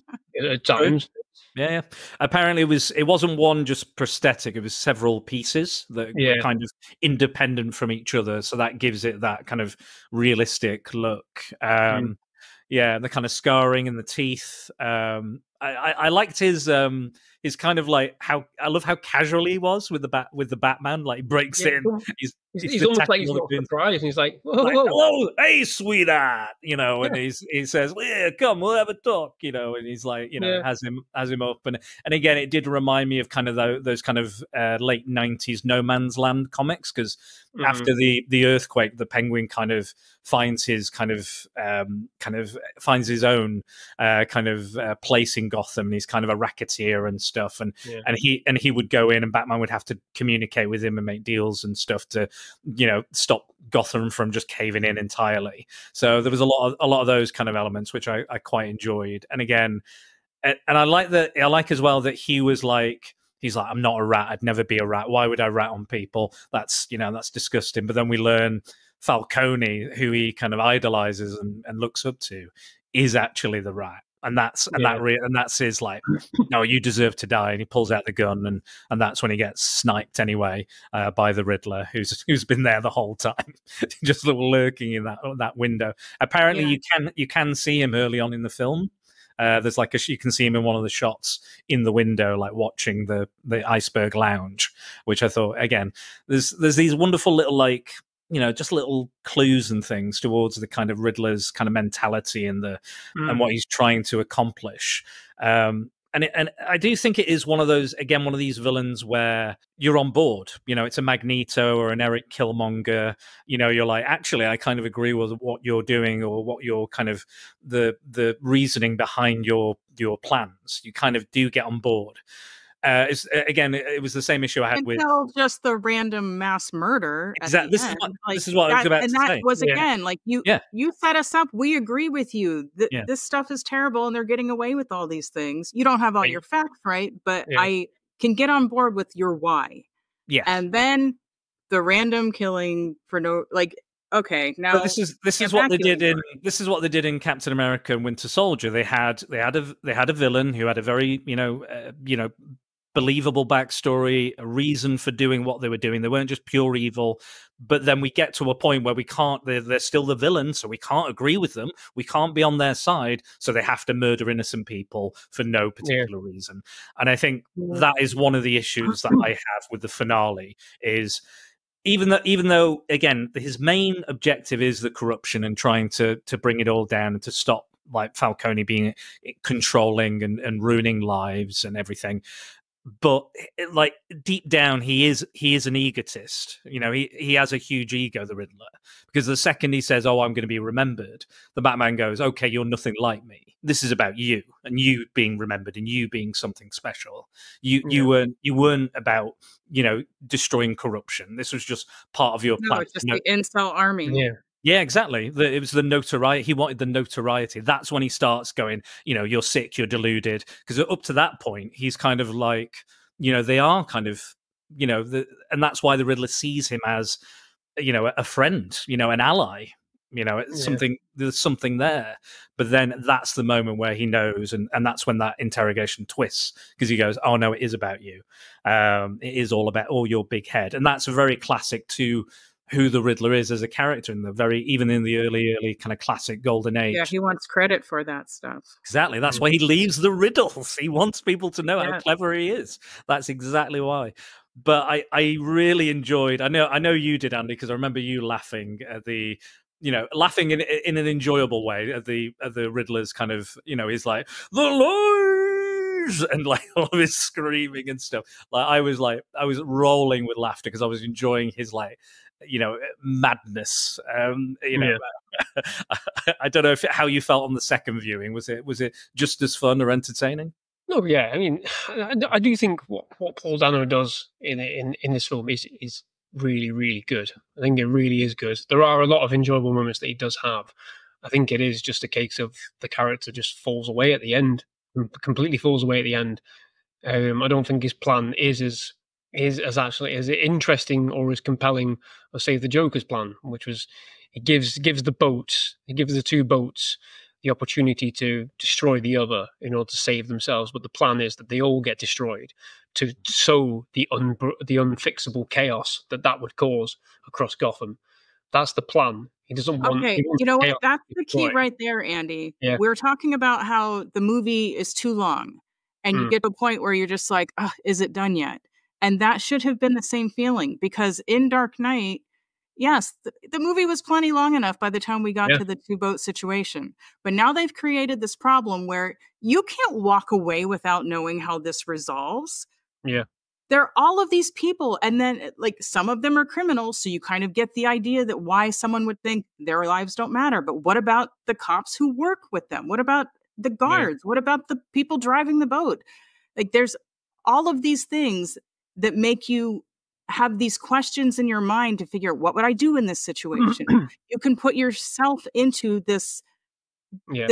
At times. Yeah. Apparently, it wasn't one just prosthetic. It was several pieces that were kind of independent from each other. So that gives it that kind of realistic look. Yeah, the kind of scarring in the teeth. I liked his kind of like I love how casual he was with the Batman. Like he breaks in. He's almost like he's not surprised. And he's like, whoa, like, whoa. hello, hey, sweetheart, you know, and he says, yeah, come, we'll have a talk, you know, and he's like, you know, has him up, and again, it did remind me of kind of those kind of late 90s No Man's Land comics, because after the earthquake, the Penguin kind of finds his finds his own place in Gotham, and he's kind of a racketeer and stuff, and he would go in, and Batman would have to communicate with him and make deals and stuff to, you know, stop Gotham from just caving in entirely. So there was a lot of those kind of elements which I quite enjoyed. And again, and I like as well that he's like, I'm not a rat, I'd never be a rat, why would I rat on people, that's disgusting. But then we learn Falcone, who he kind of idolizes and looks up to, is actually the rat. And that's his like, no, you deserve to die. And he pulls out the gun, and that's when he gets sniped anyway by the Riddler, who's been there the whole time, just lurking in that window. Apparently, you can see him early on in the film. There's like you can see him in one of the shots in the window, like watching the iceberg lounge, which I thought, again, there's these wonderful little, like, you know, just little clues and things towards the kind of Riddler's kind of mentality and and what he's trying to accomplish. And I do think it is one of these villains where you're on board. You know, it's a Magneto or an Eric Killmonger. You know, you're like, actually, I kind of agree with what you're doing, or what your kind of the reasoning behind your plans. You kind of do get on board. It was the same issue I had with just the random mass murder. Exactly. This is what I was about to say. And that was again like you set us up. We agree with you. This stuff is terrible, and they're getting away with all these things. You don't have all your facts right, but I can get on board with your why. Yeah. And then the random killing for no, like, okay, now but this is what they did in Captain America and Winter Soldier. They had a villain who had a very believable backstory, a reason for doing what they were doing. They weren't just pure evil. But then we get to a point where we can't, they're still the villain, so we can't agree with them. We can't be on their side, so they have to murder innocent people for no particular reason. And I think that is one of the issues that I have with the finale, is even though, again, his main objective is the corruption and trying to bring it all down and to stop, like, Falcone being controlling and ruining lives and everything. But like deep down, he is an egotist. You know, he has a huge ego, the Riddler, because the second he says, "Oh, I'm going to be remembered," the Batman goes, "Okay, you're nothing like me. This is about you and you being remembered and you being something special. You weren't about, you know, destroying corruption. This was just part of your plan." It's just the incel army. Yeah, exactly. It was the notoriety. He wanted the notoriety. That's when he starts going, you know, you're sick, you're deluded. Because up to that point, he's kind of like, you know, they are kind of, you know, and that's why the Riddler sees him as, you know, a friend, you know, an ally. You know, it's there's something there. But then that's the moment where he knows, and that's when that interrogation twists, because he goes, "Oh no, it is about you. It is all about your big head," and that's very classic to who the Riddler is as a character in even in the early kind of classic golden age. Yeah, he wants credit for that stuff. Exactly. That's why he leaves the riddles. He wants people to know how clever he is. That's exactly why. But I really enjoyed, I know you did, Andy, because I remember you laughing at laughing in an enjoyable way at the Riddler's kind of, you know, he's like, "The revenge, and like all of his screaming and stuff. I was rolling with laughter because I was enjoying his madness. I don't know how you felt on the second viewing. Was it just as fun or entertaining? No, yeah. I mean, I do think what Paul Dano does in this film is really, really good. I think it really is good. There are a lot of enjoyable moments that he does have. I think it is just a case of the character just falls away at the end, completely falls away at the end. I don't think his plan is as actually as interesting or as compelling as, say, the Joker's plan, which was he gives the two boats the opportunity to destroy the other in order to save themselves, but the plan is that they all get destroyed to sow the unfixable chaos that would cause across Gotham. That's the plan. He doesn't want. Okay, you know what? That's the key right there, Andy. Yeah. We were talking about how the movie is too long, and you get to a point where you're just like, is it done yet? And that should have been the same feeling, because in Dark Knight, yes, the movie was plenty long enough by the time we got to the two-boat situation. But now they've created this problem where you can't walk away without knowing how this resolves. Yeah. There are all of these people, and then like some of them are criminals, so you kind of get the idea that why someone would think their lives don't matter. But what about the cops who work with them? What about the guards? What about the people driving the boat? Like, there's all of these things that make you have these questions in your mind to figure out, what would I do in this situation? You can put yourself into this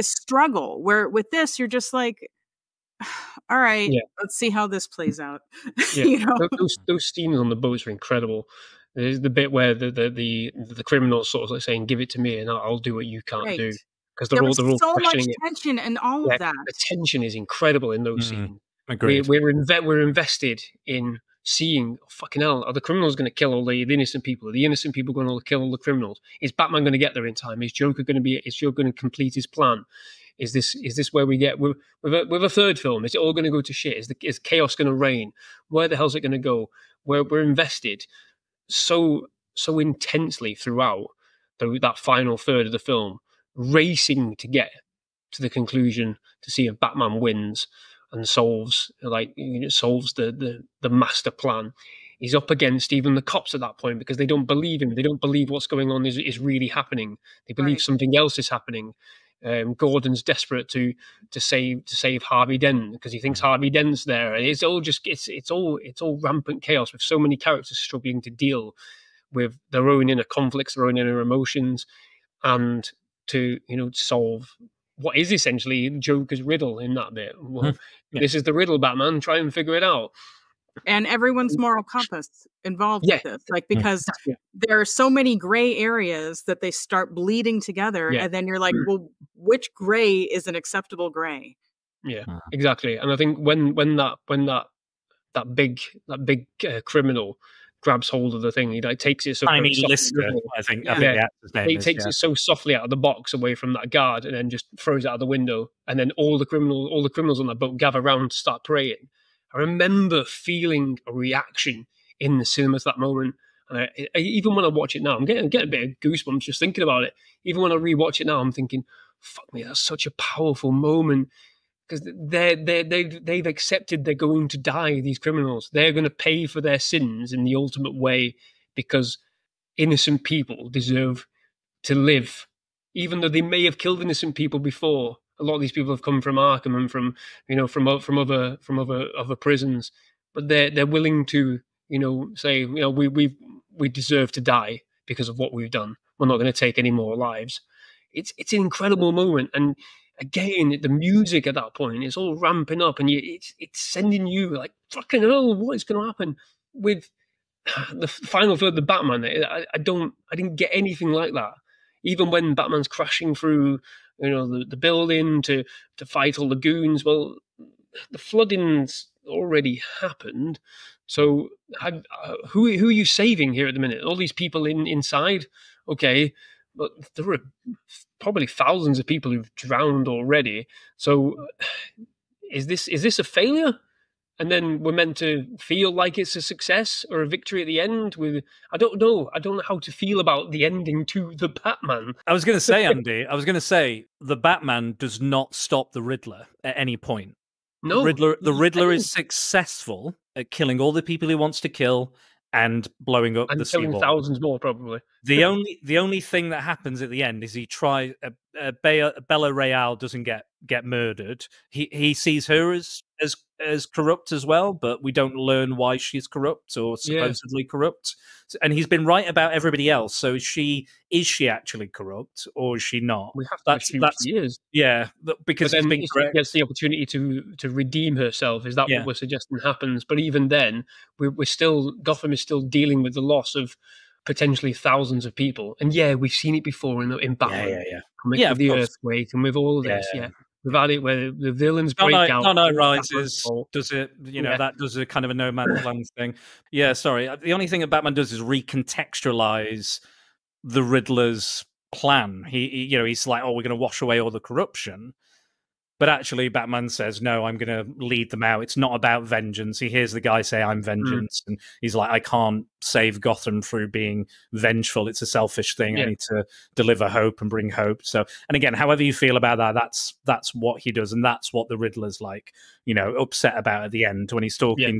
struggle, where with this, you're just like, all right, let's see how this plays out. Yeah. Those scenes on the boats are incredible. There's the bit where the criminals sort of like saying, "Give it to me, and I'll do what you can't do." Because they're all so much tension and all of that. The tension is incredible in those scenes. Agreed. We're invested in seeing, fucking hell, are the criminals going to kill all the innocent people? Are the innocent people going to kill all the criminals? Is Batman going to get there in time? Is Joker going to complete his plan? Is this where we get with a third film? Is it all going to go to shit? Is chaos going to reign? Where the hell's it going to go? We're invested so intensely throughout that final third of the film, racing to get to the conclusion to see if Batman wins and solves the master plan. He's up against even the cops at that point because they don't believe him. They don't believe what's going on is really happening. They believe something else is happening. Gordon's desperate to save Harvey Dent because he thinks Harvey Dent's there. And it's all rampant chaos with so many characters struggling to deal with their own inner conflicts, their own inner emotions, and to solve what is essentially Joker's riddle in that bit. Well, this is the riddle, Batman. Try and figure it out. And everyone's moral compass involved with this, because there are so many gray areas that they start bleeding together, and then you're like, well, which gray is an acceptable gray? Yeah, exactly. And I think when that big criminal grabs hold of the thing, he takes it so Lister, I think he takes it so softly out of the box away from that guard, and then just throws it out the window, and then all the criminals on that boat gather around to start praying. I remember feeling a reaction in the cinema at that moment, and I even when I watch it now, I'm getting a bit of goosebumps just thinking about it. Even when I rewatch it now, I'm thinking, "Fuck me, that's such a powerful moment." Because they've accepted they're going to die. These criminals, they're going to pay for their sins in the ultimate way, because innocent people deserve to live, even though they may have killed innocent people before. A lot of these people have come from Arkham and from other prisons, but they're willing to say we deserve to die because of what we've done. We're not going to take any more lives. It's an incredible moment, and again, the music at that point is all ramping up, and it's sending you like, fucking hell, what is going to happen with the final third of the Batman? I didn't get anything like that. Even when Batman's crashing through, the building to fight all the goons. Well, the flooding's already happened. So who are you saving here at the minute? All these people inside, okay. But there were probably thousands of people who've drowned already. So is this a failure? And then we're meant to feel like it's a success or a victory at the end. I don't know how to feel about the ending to the Batman. I was going to say, Andy, the Batman does not stop the Riddler at any point. No, The Riddler is successful at killing all the people he wants to kill and blowing up and the killing seaboard. thousands more, probably. The only thing that happens at the end is he tries. Bella Real doesn't get murdered. He sees her as corrupt as well, but we don't learn why she's corrupt or supposedly corrupt. And he's been right about everybody else. So is she actually corrupt or is she not? We have to assume she is. Yeah, because but then he's been correct. She gets the opportunity to redeem herself. Is that what we're suggesting happens? But even then, we're still Gotham is still dealing with the loss of potentially thousands of people. And we've seen it before in Batman. With the earthquake and with all of this. We've had it where the villains break out. Dark Knight Rises does it, that does a kind of a no man's land thing. Yeah, sorry. The only thing that Batman does is recontextualize the Riddler's plan. He's like, we're going to wash away all the corruption. But actually, Batman says, no, I'm going to lead them out. It's not about vengeance. He hears the guy say, I'm vengeance. And he's like, I can't save Gotham through being vengeful. It's a selfish thing. I need to deliver hope and bring hope. So, and again, however you feel about that, that's what he does. And that's what the Riddler's like, upset about at the end when he's talking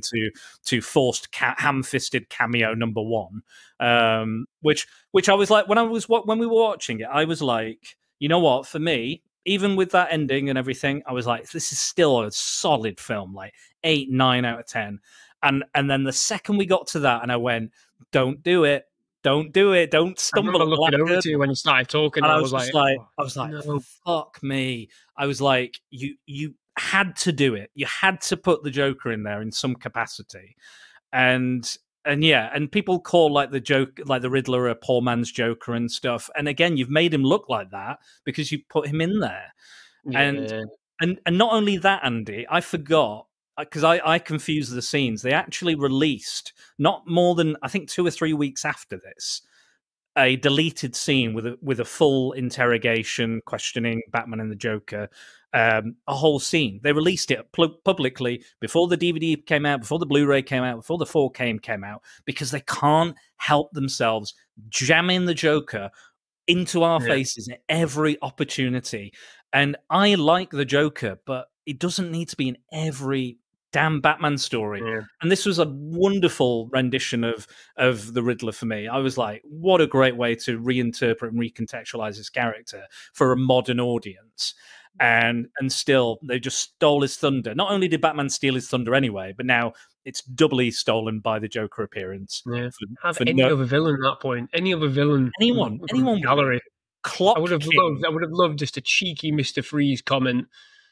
to forced ham-fisted cameo number 1. Which I was like, when we were watching it, I was like, you know what, for me, even with that ending and everything, I was like, this is still a solid film, like 8, 9 out of 10. And then the second we got to that, and I went, don't do it. Don't do it. Don't stumble. I looking over to you when you started talking. And I was like, no. Fuck me. I was like, you had to do it. You had to put the Joker in there in some capacity. And people call like the Riddler a poor man's Joker and stuff. And again, you've made him look like that because you put him in there. Yeah. And not only that, Andy, I forgot because I confused the scenes. They actually released not more than I think 2 or 3 weeks after this a deleted scene with a full interrogation questioning Batman and the Joker. A whole scene. They released it publicly before the DVD came out, before the Blu-ray came out, before the 4K came out, because they can't help themselves jamming the Joker into our faces at every opportunity. And I like the Joker, but it doesn't need to be in every damn Batman story. Yeah. And this was a wonderful rendition of the Riddler for me. I was like, what a great way to reinterpret and recontextualize his character for a modern audience. And still, they just stole his thunder. Not only did Batman steal his thunder anyway, but now it's doubly stolen by the Joker appearance. Yeah. Have any other villain at that point? Any other villain? Anyone gallery. I would have loved just a cheeky Mr. Freeze comment.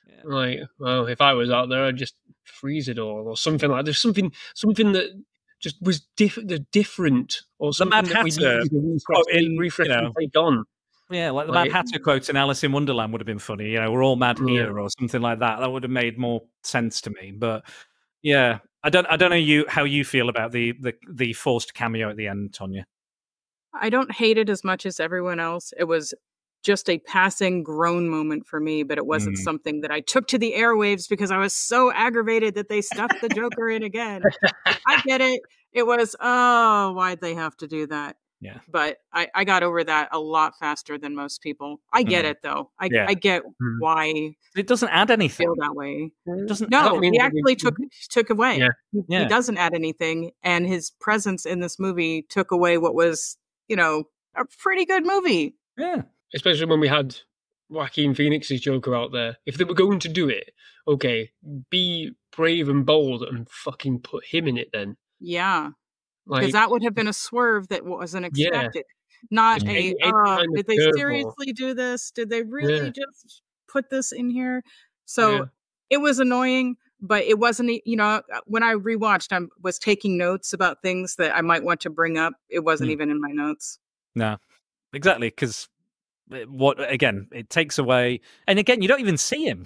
Yeah. Like, well, if I was out there, I'd just freeze it all, or something like. There's something that just was different, or something the that Mad Hatter we refresh and take on. Yeah, like the Mad Hatter quote in Alice in Wonderland would have been funny. We're all mad here, or something like that. That would have made more sense to me. But yeah, I don't know how you feel about the forced cameo at the end, Tonya. I don't hate it as much as everyone else. It was just a passing groan moment for me, but it wasn't something that I took to the airwaves because I was so aggravated that they stuffed the Joker in again. I get it. It was, why'd they have to do that? Yeah. But I got over that a lot faster than most people. I get it, though. I get why it doesn't add anything. Feel that way. It doesn't. No, he actually took away. Yeah. He doesn't add anything, and his presence in this movie took away what was, a pretty good movie. Yeah. Especially when we had Joaquin Phoenix's Joker out there. If they were going to do it, okay, be brave and bold and fucking put him in it then. Yeah. Because that would have been a swerve that wasn't expected. Not did they seriously do this? Did they really just put this in here? So it was annoying, but it wasn't, when I rewatched, I was taking notes about things that I might want to bring up. It wasn't even in my notes. No, exactly. Because it takes away, and again, you don't even see him.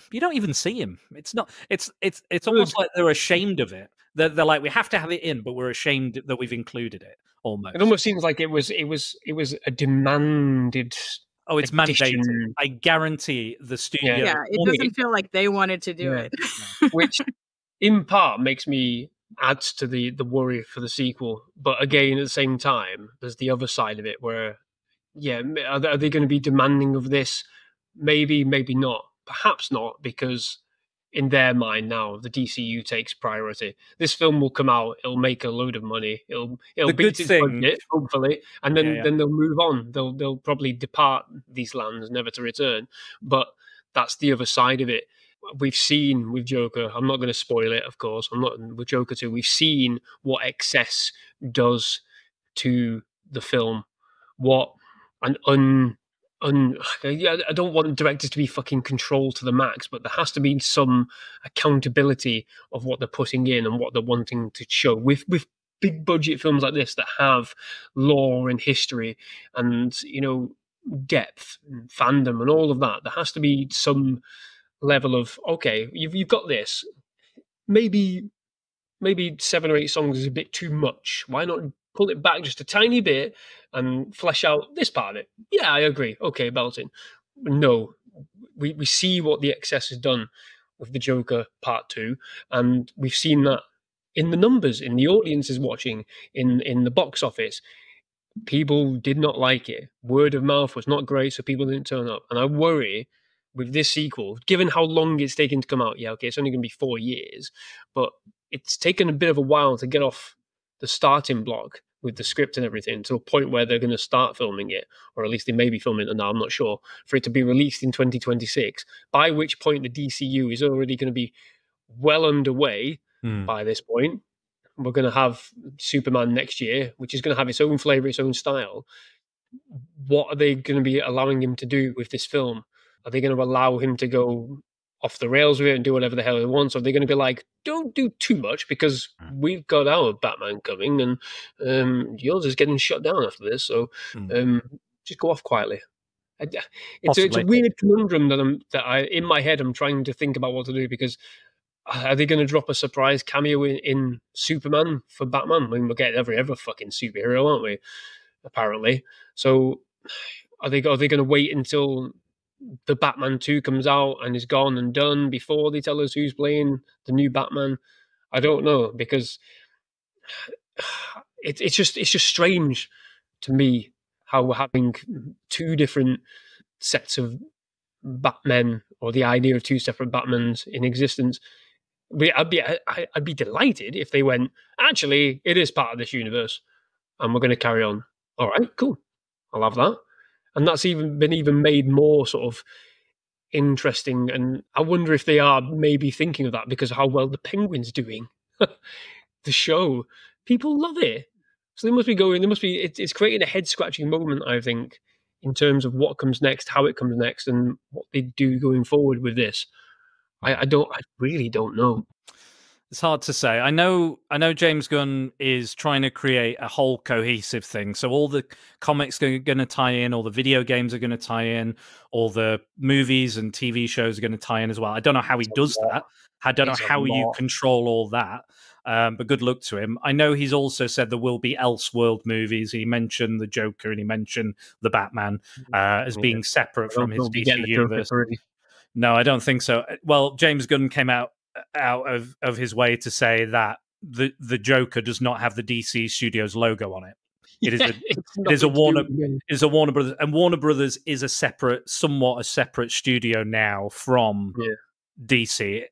It's not, it's almost like they're ashamed of it. They're like, we have to have it in, but we're ashamed that we've included it. Almost. It almost seems like it was a demanded. Oh, it's mandated. I guarantee the studio. Yeah, it doesn't feel like they wanted to do it. Which, in part, adds to the worry for the sequel. But again, at the same time, there's the other side of it where, are they going to be demanding of this? Maybe, maybe not. Perhaps not, because in their mind now, the DCU takes priority. This film will come out, it'll make a load of money, it'll beat its budget, hopefully, and then they'll move on. They'll probably depart these lands, never to return. But that's the other side of it. We've seen with Joker, I'm not going to spoil it, of course, I'm not with Joker 2, we've seen what excess does to the film. What an I don't want directors to be fucking controlled to the max, but there has to be some accountability of what they're putting in and what they're wanting to show. With big budget films like this that have lore and history and, you know, depth and fandom and all of that, there has to be some level of, okay, you've got this. Maybe 7 or 8 songs is a bit too much. Why not pull it back just a tiny bit and flesh out this part of it? Yeah, I agree. Okay, Belton. No, we see what the excess has done with the Joker Part 2, and we've seen that in the numbers, in the audiences watching, in the box office. People did not like it. Word of mouth was not great, so people didn't turn up. And I worry with this sequel, given how long it's taken to come out, yeah, okay, it's only going to be 4 years, but it's taken a bit of a while to get off the starting block with the script and everything to a point where they're going to start filming it, or at least they may be filming it now, I'm not sure, for it to be released in 2026, by which point the DCU is already going to be well underway by this point. We're going to have Superman next year, which is going to have its own flavor, its own style. What are they going to be allowing him to do with this film? Are they going to allow him to go off the rails with it and do whatever the hell he wants? Or are they going to be like, don't do too much because we've got our Batman coming and yours is getting shut down after this, so just go off quietly. It's a weird conundrum that I in my head I'm trying to think about what to do, because are they going to drop a surprise cameo in Superman for Batman? I mean, we'll get every fucking superhero, aren't we? Apparently. So are they going to wait until the Batman 2 comes out and is gone and done before they tell us who's playing the new Batman? I don't know, because it's just strange to me how we're having 2 different sets of Batmen, or the idea of 2 separate Batmans in existence. I'd be delighted if they went, actually, it is part of this universe and we're going to carry on. All right, cool. I'll have that. And that's been made more sort of interesting. And I wonder if they are maybe thinking of that because of how well the Penguin's doing. The show. People love it. So it's creating a head-scratching moment, I think, in terms of what comes next, how it comes next, and what they do going forward with this. I really don't know. It's hard to say. I know James Gunn is trying to create a whole cohesive thing. So all the comics are going to tie in, all the video games are going to tie in, all the movies and TV shows are going to tie in as well. I don't know how he does that. I don't know how you control all that. But good luck to him. I know he's also said there will be Elseworld movies. He mentioned the Joker and he mentioned the Batman as being separate from his DC universe. No, I don't think so. Well, James Gunn came out of his way to say that the Joker does not have the DC Studios logo on it. It is a Warner Brothers, and Warner Brothers is somewhat a separate studio now from DC.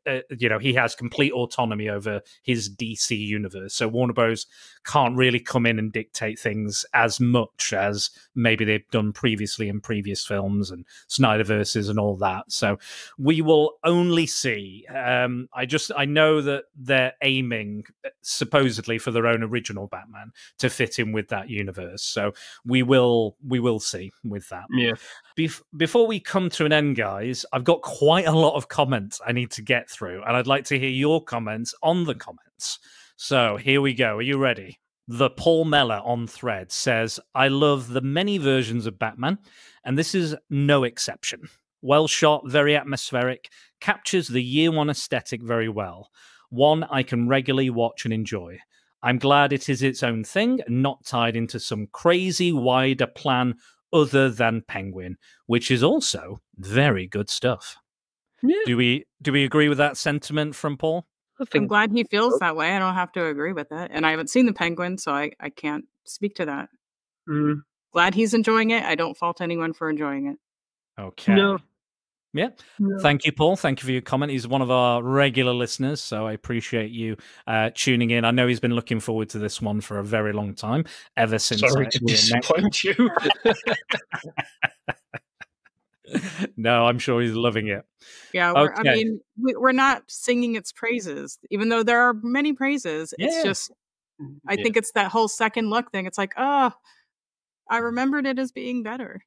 He has complete autonomy over his DC universe, so Warner Bros. Can't really come in and dictate things as much as maybe they've done previously in previous films and Snyderverses and all that. So we will only see. I know that they're aiming supposedly for their own original Batman to fit in with that universe. So we will see with that. Yeah. Before we come to an end, guys, I've got quite a lot of comments I need to get through, and I'd like to hear your comments on the comments. So here we go. Are you ready? The Paul Meller on Thread says, I love the many versions of Batman, and this is no exception. Well shot, very atmospheric, captures the year one aesthetic very well. One I can regularly watch and enjoy. I'm glad it is its own thing, not tied into some crazy wider plan other than Penguin, which is also very good stuff. Yeah. Do we agree with that sentiment from Paul? I'm glad he feels that way. I don't have to agree with it. And I haven't seen the Penguin, so I can't speak to that. Glad he's enjoying it. I don't fault anyone for enjoying it. Okay. No. Yeah. Thank you, Paul. Thank you for your comment. He's one of our regular listeners, so I appreciate you tuning in. I know he's been looking forward to this one for a very long time, ever since. Sorry to disappoint you. No, I'm sure he's loving it. Yeah, okay. I mean, we're not singing its praises, even though there are many praises. Yeah. It's just, I think it's that whole second look thing. It's like, I remembered it as being better,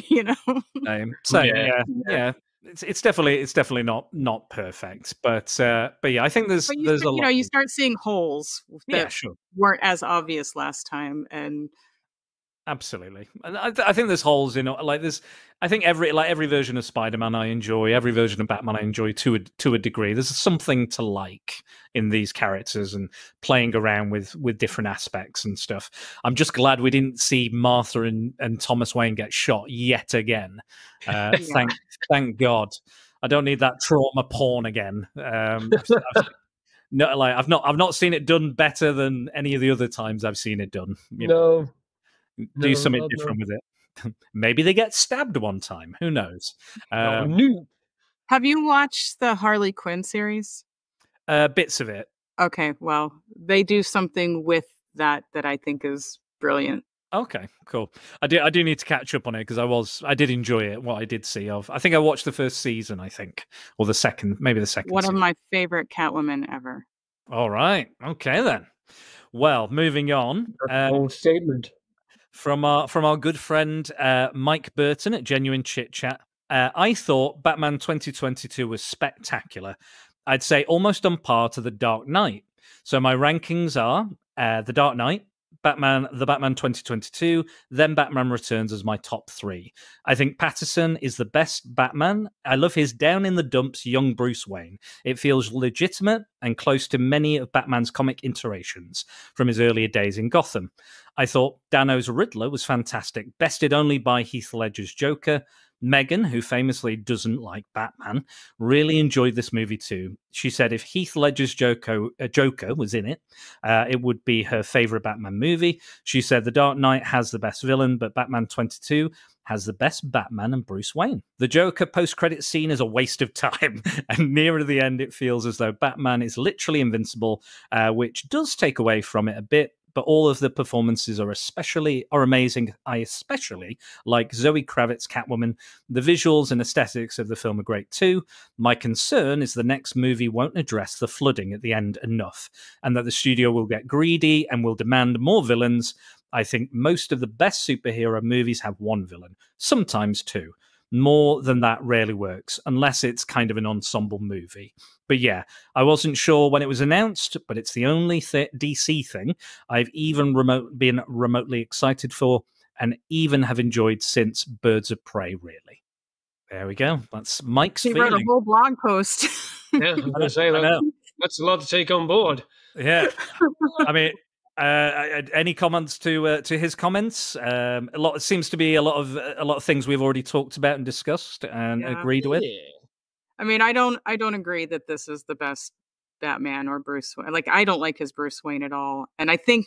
you know. Yeah. It's definitely not perfect, but yeah, I think there's a lot. You know, you start seeing holes that weren't as obvious last time, and absolutely, and I think there's holes in like this. I think every version of Spider-Man I enjoy, every version of Batman I enjoy to a degree. There's something to like in these characters and playing around with different aspects and stuff. I'm just glad we didn't see Martha and Thomas Wayne get shot yet again. Thank God. I don't need that trauma porn again. I've not seen it done better than any of the other times I've seen it done. Do something different with it. Maybe they get stabbed one time. Who knows? Have you watched the Harley Quinn series? Bits of it. Okay, well, they do something with that I think is brilliant. Okay, cool. I do need to catch up on it because I did enjoy it. What I did see of, I think I watched the first season. I think, or the second, maybe the second. One season. of my favorite Catwoman ever. All right. Okay then. Well, moving on. Bold statement. From our good friend Mike Burton at Genuine Chit Chat. I thought Batman 2022 was spectacular. I'd say almost on par to The Dark Knight. So my rankings are The Dark Knight, the Batman 2022, then Batman Returns as my top 3. I think Pattinson is the best Batman. I love his down-in-the-dumps young Bruce Wayne. It feels legitimate and close to many of Batman's comic iterations from his earlier days in Gotham. I thought Dano's Riddler was fantastic, bested only by Heath Ledger's Joker. Megan, who famously doesn't like Batman, really enjoyed this movie too. She said if Heath Ledger's Joker was in it, it would be her favourite Batman movie. She said The Dark Knight has the best villain, but Batman 22 has the best Batman and Bruce Wayne. The Joker post-credit scene is a waste of time, and nearer the end it feels as though Batman is literally invincible, which does take away from it a bit. But all of the performances are amazing. I especially like Zoe Kravitz's Catwoman. The visuals and aesthetics of the film are great too. My concern is the next movie won't address the flooding at the end enough, and that the studio will get greedy and will demand more villains. I think most of the best superhero movies have one villain, sometimes two. More than that rarely works, unless it's kind of an ensemble movie. But yeah, I wasn't sure when it was announced, but it's the only DC thing I've even been remotely excited for, and even have enjoyed since Birds of Prey, really. There we go. That's Mike's feeling. He wrote a whole blog post. Yeah, I'm going to say that's a lot to take on board. Yeah. I mean... any comments to his comments? It seems to be a lot of things we've already talked about and discussed and agreed with. I mean, I don't agree that this is the best Batman or Bruce Wayne. Like, I don't like his Bruce Wayne at all, and I think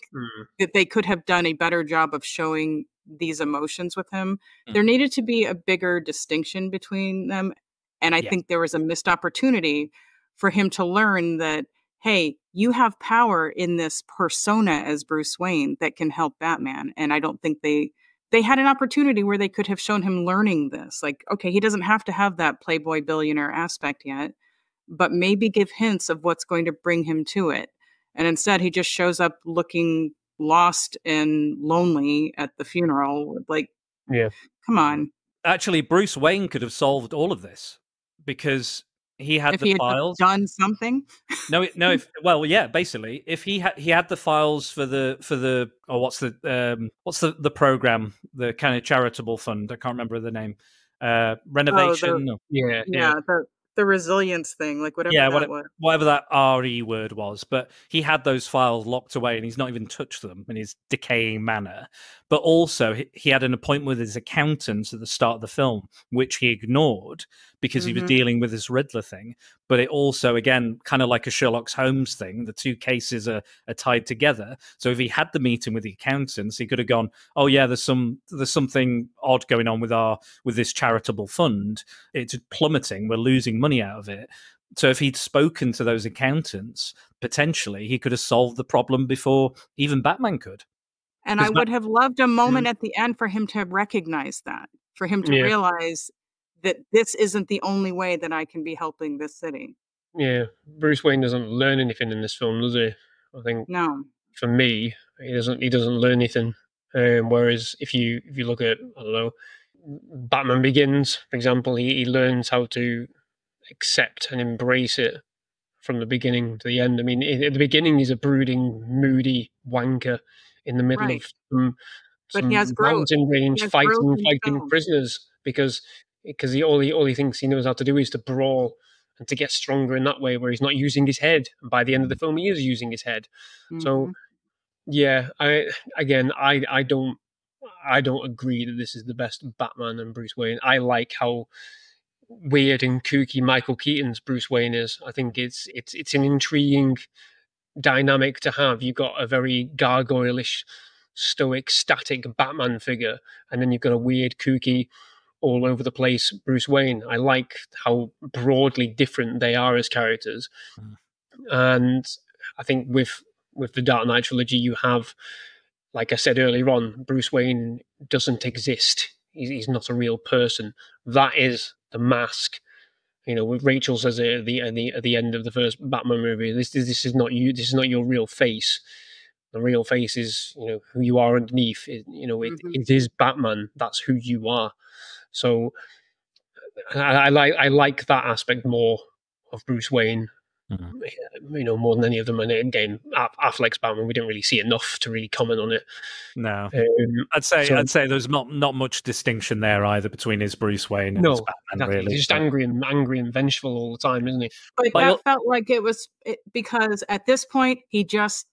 that they could have done a better job of showing these emotions with him. There needed to be a bigger distinction between them, and I think there was a missed opportunity for him to learn that, hey, you have power in this persona as Bruce Wayne that can help Batman. And I don't think they had an opportunity where they could have shown him learning this. Like, okay, he doesn't have to have that playboy billionaire aspect yet, but maybe give hints of what's going to bring him to it. And instead, he just shows up looking lost and lonely at the funeral. Like, come on. Actually, Bruce Wayne could have solved all of this because... he had the files. Done something. Basically, if he had the files for the what's the program, the kind of charitable fund. I can't remember the name. Renovation. the resilience thing, like whatever that was. Whatever that RE word was. But he had those files locked away and he's not even touched them in his decaying manner. But also, he had an appointment with his accountant at the start of the film, which he ignored because he was dealing with this Riddler thing. But it also, again, kind of like a Sherlock Holmes thing, the two cases are tied together. So if he had the meeting with the accountants, he could have gone, oh yeah, there's something odd going on with this charitable fund. It's plummeting. We're losing money out of it. So if he'd spoken to those accountants, potentially he could have solved the problem before even Batman could. And I would have loved a moment at the end for him to recognize that, for him to realize that this isn't the only way that I can be helping this city. Yeah, Bruce Wayne doesn't learn anything in this film, does he? I think for me, he doesn't learn anything. Whereas if you look at, I don't know, Batman Begins, for example, he learns how to accept and embrace it from the beginning to the end. I mean, at the beginning, he's a brooding, moody wanker in the middle of some he has growth. Mountain range fighting prisoners because all he thinks he knows how to do is to brawl and to get stronger in that way, where he's not using his head. And by the end of the film, he is using his head. So, yeah, I don't agree that this is the best Batman and Bruce Wayne. I like how weird and kooky Michael Keaton's Bruce Wayne is. I think it's an intriguing dynamic to have. You've got a very gargoyle-ish, stoic, static Batman figure, and then you've got a weird, kooky, all over the place Bruce Wayne. I like how broadly different they are as characters. And I think with the Dark Knight trilogy, you have, like I said earlier on, Bruce Wayne doesn't exist. He's not a real person. That is the mask. You know, Rachel says at the end of the first Batman movie, this is not you. This is not your real face. The real face is, you know, who you are underneath. It is Batman. That's who you are. So I like that aspect more of Bruce Wayne. You know, more than any of them. And again, Affleck's Batman, we didn't really see enough to really comment on it. No, I'd say there's not much distinction there either between his Bruce Wayne and his Batman. Really, he's just angry and vengeful all the time, isn't he? But that felt like it was because at this point he just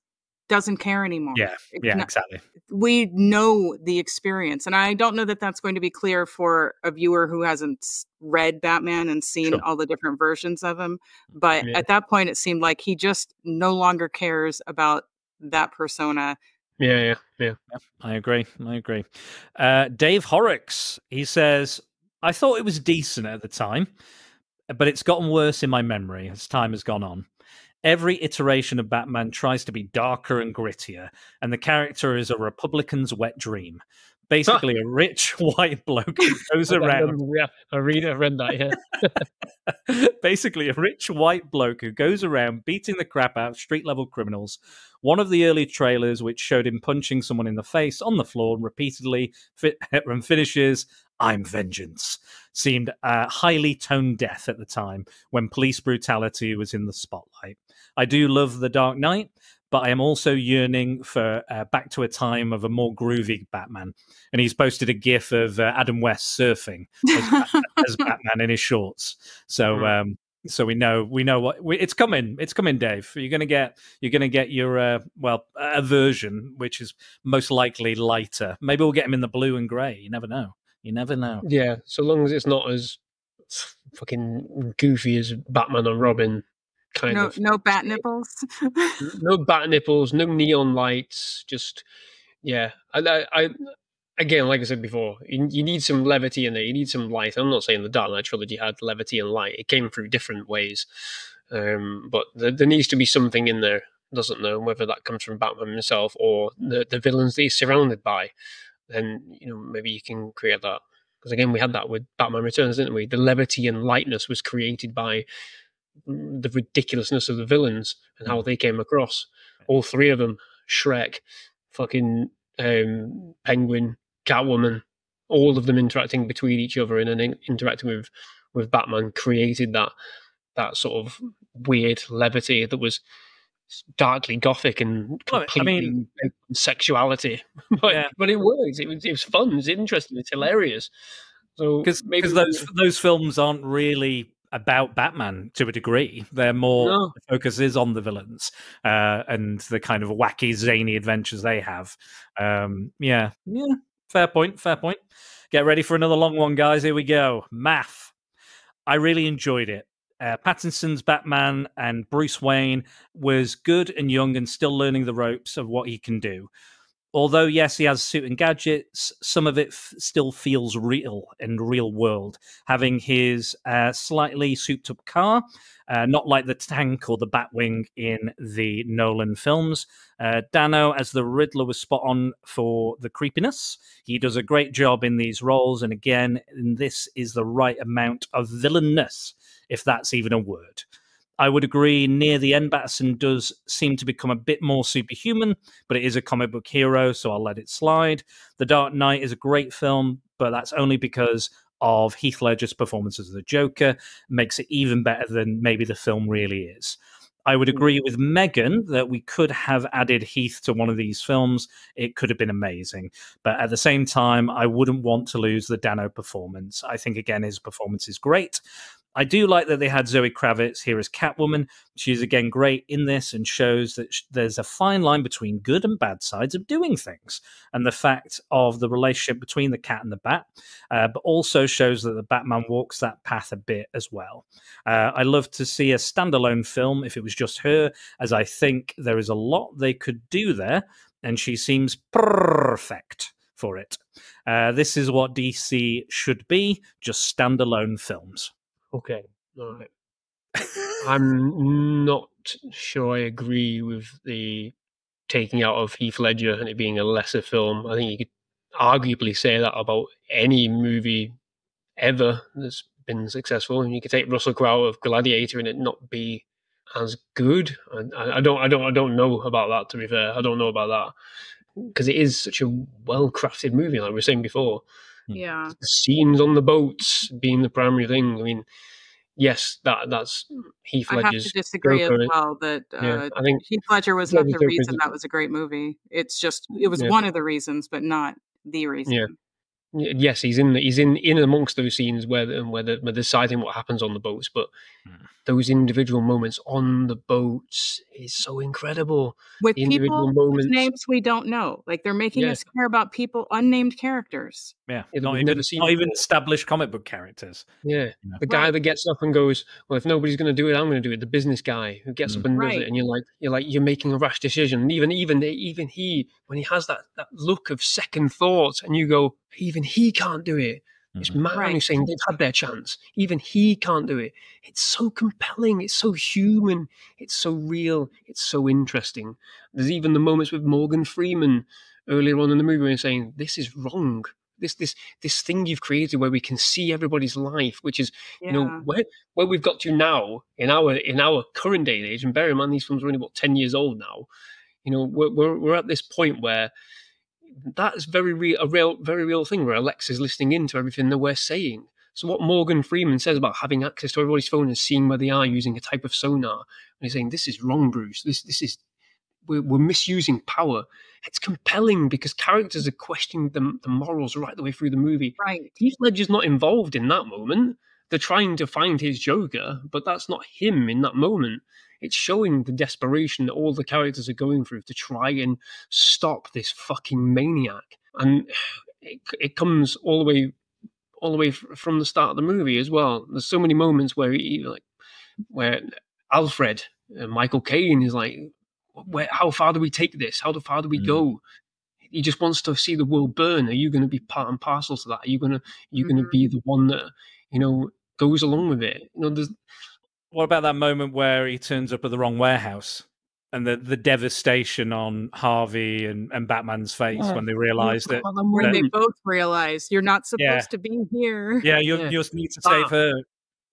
doesn't care anymore. Yeah, exactly. We know the experience, and I don't know that that's going to be clear for a viewer who hasn't read Batman and seen all the different versions of him. But at that point, it seemed like he just no longer cares about that persona. Yeah. I agree. Dave Horrocks, he says, I thought it was decent at the time, but it's gotten worse in my memory as time has gone on. Every iteration of Batman tries to be darker and grittier, and the character is a Republican's wet dream. Basically, a rich white bloke who goes around. I read that, yeah. Basically, a rich white bloke who goes around beating the crap out of street-level criminals. One of the early trailers, which showed him punching someone in the face on the floor repeatedly, and finishes, I'm vengeance, seemed highly tone deaf at the time when police brutality was in the spotlight. I do love The Dark Knight, but I am also yearning for back to a time of a more groovy Batman. And he's posted a GIF of Adam West surfing as Batman in his shorts. So so we know what it's coming. It's coming, Dave. You're gonna get your a version which is most likely lighter. Maybe we'll get him in the blue and grey. You never know. Yeah, so long as it's not as fucking goofy as Batman and Robin. No bat nipples. No bat nipples, no neon lights. Just I again, like I said before, you need some levity in there. You need some light. I'm not saying the Dark Knight trilogy had levity and light. It came through different ways, but there needs to be something in there. Doesn't know whether that comes from Batman himself or the villains that he's surrounded by. Then maybe you can create that. Because again, we had that with Batman Returns, didn't we? The levity and lightness was created by the ridiculousness of the villains and how they came across. All three of them, Shrek, fucking Penguin, Catwoman, all of them interacting between each other and then interacting with Batman created that sort of weird levity that was darkly gothic and completely sexuality. But it works. It was fun. It's interesting. It's hilarious. So because those films aren't really about Batman to a degree. They're more the focus is on the villains and the kind of wacky, zany adventures they have. Yeah, fair point. Get ready for another long one, guys. Here we go. Math. I really enjoyed it. Pattinson's Batman and Bruce Wayne was good and young and still learning the ropes of what he can do. Although, yes, he has suit and gadgets, some of it still feels real in the real world. Having his slightly souped-up car, not like the tank or the Batwing in the Nolan films. Dano as the Riddler was spot on for the creepiness. He does a great job in these roles, and again, this is the right amount of villainness, if that's even a word. I would agree near the end, Batson does seem to become a bit more superhuman, but it is a comic book hero, so I'll let it slide. The Dark Knight is a great film, but that's only because of Heath Ledger's performance as the Joker. Makes it even better than maybe the film really is. I would agree with Megan that we could have added Heath to one of these films. It could have been amazing. But at the same time, I wouldn't want to lose the Dano performance. I think, again, his performance is great. I do like that they had Zoe Kravitz here as Catwoman. She's, again, great in this and shows that there's a fine line between good and bad sides of doing things. And the fact of the relationship between the cat and the bat, but also shows that the Batman walks that path a bit as well. I love to see a standalone film if it was just her, as I think there is a lot they could do there, and she seems perfect for it. This is what DC should be, just standalone films. Okay, all right. I'm not sure I agree with the taking out of Heath Ledger and it being a lesser film. I think you could arguably say that about any movie ever that's been successful. And you could take Russell Crowe of Gladiator and it not be as good. I don't know about that. To be fair, I don't know about that because it is such a well-crafted movie, like we were saying before. Yeah, The scenes on the boats being the primary thing. I mean, yes, that's Heath Ledger's. I have to disagree as well that I think Heath Ledger was not the reason that was a great movie. It's just it was one of the reasons, but not the reason. Yeah. Yes, he's in amongst those scenes where they're deciding what happens on the boats, but those individual moments on the boats is so incredible. With people whose names we don't know, like they're making us care about people, unnamed characters. Yeah, not even established comic book characters. Yeah, the guy that gets up and goes, "Well, if nobody's going to do it, I'm going to do it." The business guy who gets up and does it, and you're making a rash decision. And even he, when he has that look of second thought, and you go, even he can't do it. It's man who's saying they've had their chance. Even he can't do it. It's so compelling. It's so human. It's so real. It's so interesting. There's even the moments with Morgan Freeman earlier on in the movie where he's saying, this is wrong. This thing you've created where we can see everybody's life, which is, where we've got to now in our current day and age, and bear in mind these films are only about 10 years old now. We're at this point where that is very real thing where Alexa's listening into everything that we're saying. So what Morgan Freeman says about having access to everybody's phone and seeing where they are using a type of sonar, and he's saying, this is wrong, Bruce. This is we're misusing power. It's compelling because characters are questioning the morals right the way through the movie. Right. Heath Ledger's not involved in that moment. They're trying to find his Joker, but that's not him in that moment. It's showing the desperation that all the characters are going through to try and stop this fucking maniac. And it comes all the way from the start of the movie as well. There's so many moments where where Alfred, Michael Caine, is like, how far do we take this? How far do we go? He just wants to see the world burn. Are you going to be part and parcel to that? Are you going to be the one that goes along with it? What about that moment where he turns up at the wrong warehouse and the devastation on Harvey and Batman's face when they realize that... When they both realize you're not supposed to be here. Yeah, you just need to save her,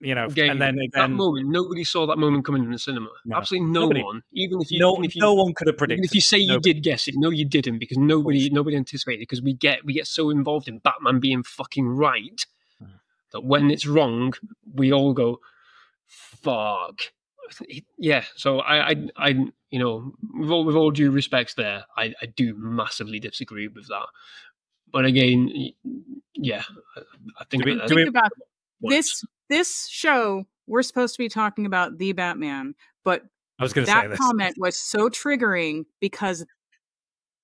and then that moment, nobody saw that moment coming in the cinema. No. Absolutely nobody. One. Even if no one could have predicted. Even if you say you did guess it, no, you didn't, because nobody anticipated it, because we get so involved in Batman being fucking right that when it's wrong, we all go, fuck. Yeah, so I with all due respects there, I do massively disagree with that. But again, yeah, I think about this show we're supposed to be talking about the Batman, but I was going to say that this. comment was so triggering because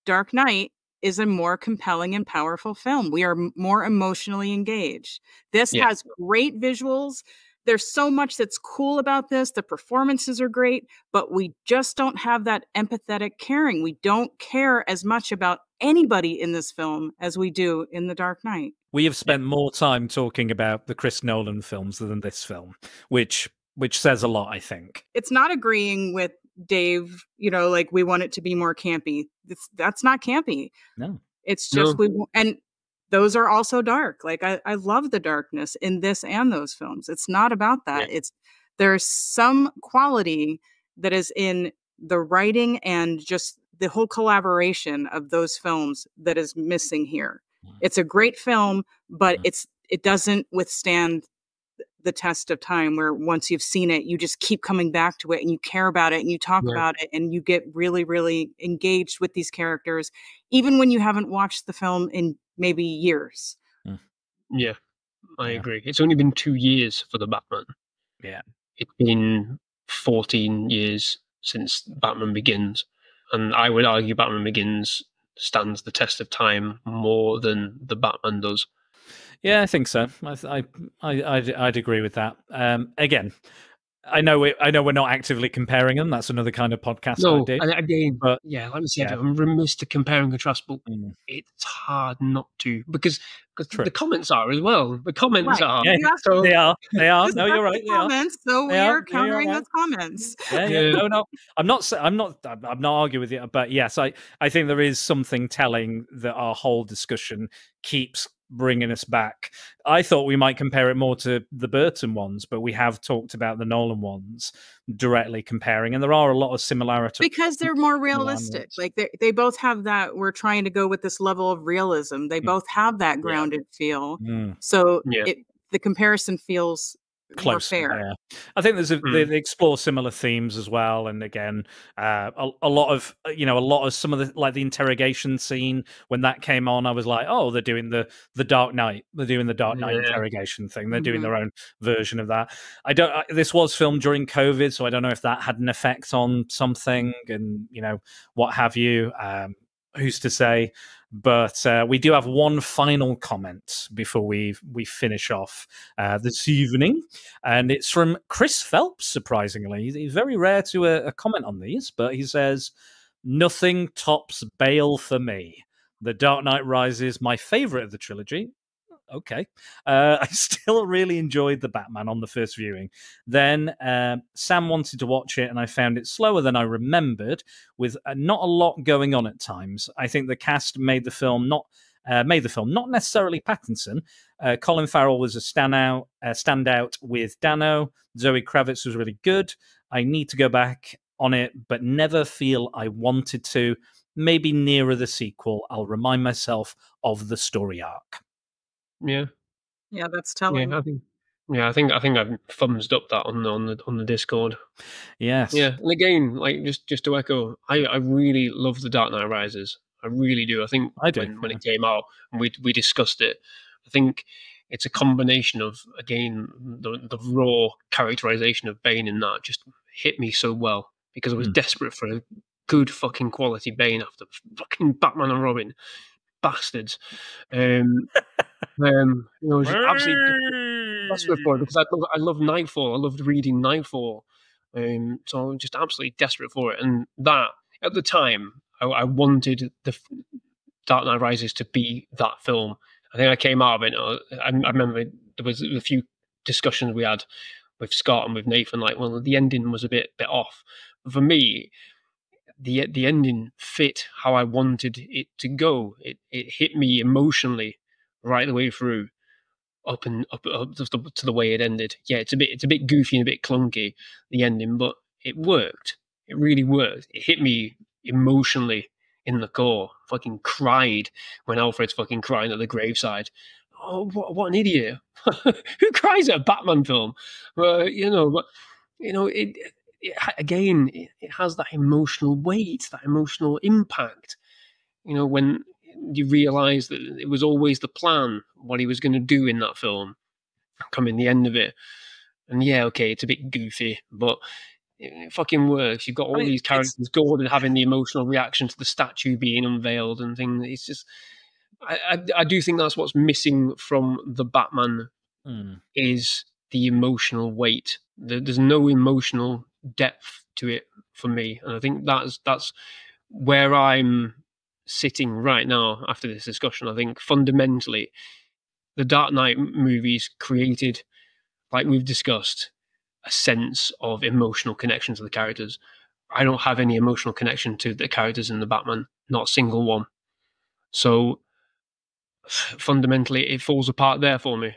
Dark Knight is a more compelling and powerful film. We are more emotionally engaged. This has great visuals. There's so much that's cool about this. The performances are great, but we just don't have that empathetic caring. We don't care as much about anybody in this film as we do in The Dark Knight. We have spent more time talking about the Chris Nolan films than this film, which says a lot, I think. It's not agreeing with Dave, like we want it to be more campy. That's not campy. No. It's just and those are also dark. Like I love the darkness in this and those films. It's not about that. Yeah. There's some quality that is in the writing and just the whole collaboration of those films that is missing here. It's a great film, but it doesn't withstand the test of time, where once you've seen it, you just keep coming back to it and you care about it and you talk about it and you get really, really engaged with these characters, even when you haven't watched the film in maybe years. Yeah, I agree. It's only been 2 years for the Batman. Yeah. It's been 14 years since Batman Begins. And I would argue Batman Begins stands the test of time more than the Batman does. Yeah, I think so. I'd agree with that. Again, I know we're not actively comparing them. That's another kind of podcast idea. No, again, but like I said, I'm remiss to compare and contrast, but it's hard not to because the comments are as well. The comments are. Yeah, so they are. No, you're right. Comments, so we are countering those comments. Yeah. No. I'm not arguing with you, but yes, I think there is something telling that our whole discussion keeps bringing us back. I thought we might compare it more to the Burton ones, but we have talked about the Nolan ones directly comparing, and there are a lot of similarities because they're more realistic. Like they both have that. We're trying to go with this level of realism. They both have that grounded feel. So the comparison feels close. Fair. Yeah. I think they explore similar themes as well, and again, a lot of some of the interrogation scene when that came on, I was like, oh, they're doing the Dark Knight, interrogation thing. They're doing their own version of that. This was filmed during COVID, so I don't know if that had an effect on something, and what have you. Who's to say? But we do have one final comment before we finish off this evening, and it's from Chris Phelps. Surprisingly, he's very rare to comment on these, but he says, "Nothing tops Bale for me. The Dark Knight Rises, my favorite of the trilogy." Okay. I still really enjoyed the Batman on the first viewing. Then Sam wanted to watch it, and I found it slower than I remembered, with not a lot going on at times. I think the cast made the film not necessarily Pattinson. Colin Farrell was a standout with Dano. Zoe Kravitz was really good. I need to go back on it, but never feel I wanted to. Maybe nearer the sequel, I'll remind myself of the story arc. Yeah, that's telling. I think I've thumbs up that on the Discord. Yes. Yeah, and again, like just to echo, I really love The Dark Knight Rises. I really do. I think when it came out and we discussed it, I think it's a combination of, again, the raw characterization of Bane in that just hit me so well, because I was desperate for a good fucking quality Bane after fucking Batman and Robin. Bastards. Just absolutely desperate for it, because I love Nightfall. I loved reading Nightfall. So I'm just absolutely desperate for it. And that, at the time, I wanted the Dark Knight Rises to be that film. I think I came out of it. I remember there was a few discussions we had with Scott and with Nathan, like, well, the ending was a bit off. But for me, the ending fit how I wanted it to go. It hit me emotionally right the way through, up to the way it ended. Yeah, it's a bit goofy and a bit clunky, the ending, but it worked. It really worked. It hit me emotionally in the core. Fucking cried when Alfred's fucking crying at the graveside. Oh, what an idiot! Who cries at a Batman film? Again, it has that emotional weight, that emotional impact. When you realise that it was always the plan, what he was going to do in that film, coming the end of it. And yeah, okay, it's a bit goofy, but it fucking works. You've got all these characters, Gordon having the emotional reaction to the statue being unveiled and things. It's just, I do think that's what's missing from the Batman is the emotional weight. There's no emotional depth to it for me, and I think that's where I'm sitting right now after this discussion. I think fundamentally, the Dark Knight movies created, like we've discussed, a sense of emotional connection to the characters. I don't have any emotional connection to the characters in the Batman, not a single one. So fundamentally, it falls apart there for me.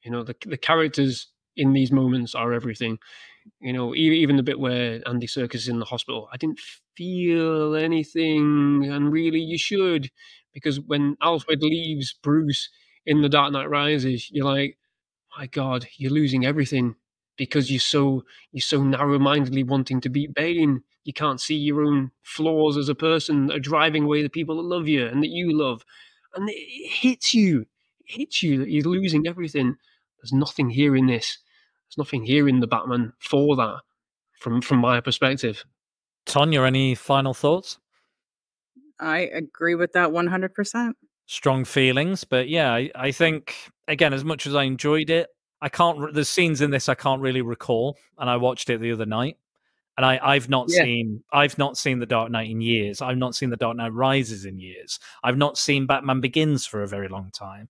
You know, the characters in these moments are everything. You know, even the bit where Andy Serkis is in the hospital, I didn't feel anything, and really you should, because when Alfred leaves Bruce in The Dark Knight Rises, you're like, my God, you're losing everything because you're so narrow-mindedly wanting to beat Bane. You can't see your own flaws as a person that are driving away the people that love you and that you love, and it hits you. It hits you that you're losing everything. There's nothing here in this. There's nothing here in the Batman for that, from my perspective. Tonya, any final thoughts? I agree with that 100%. Strong feelings, but yeah, I think, again, as much as I enjoyed it, there's scenes in this I can't really recall, and I watched it the other night, and I've not seen The Dark Knight in years. I've not seen The Dark Knight Rises in years. I've not seen Batman Begins for a very long time.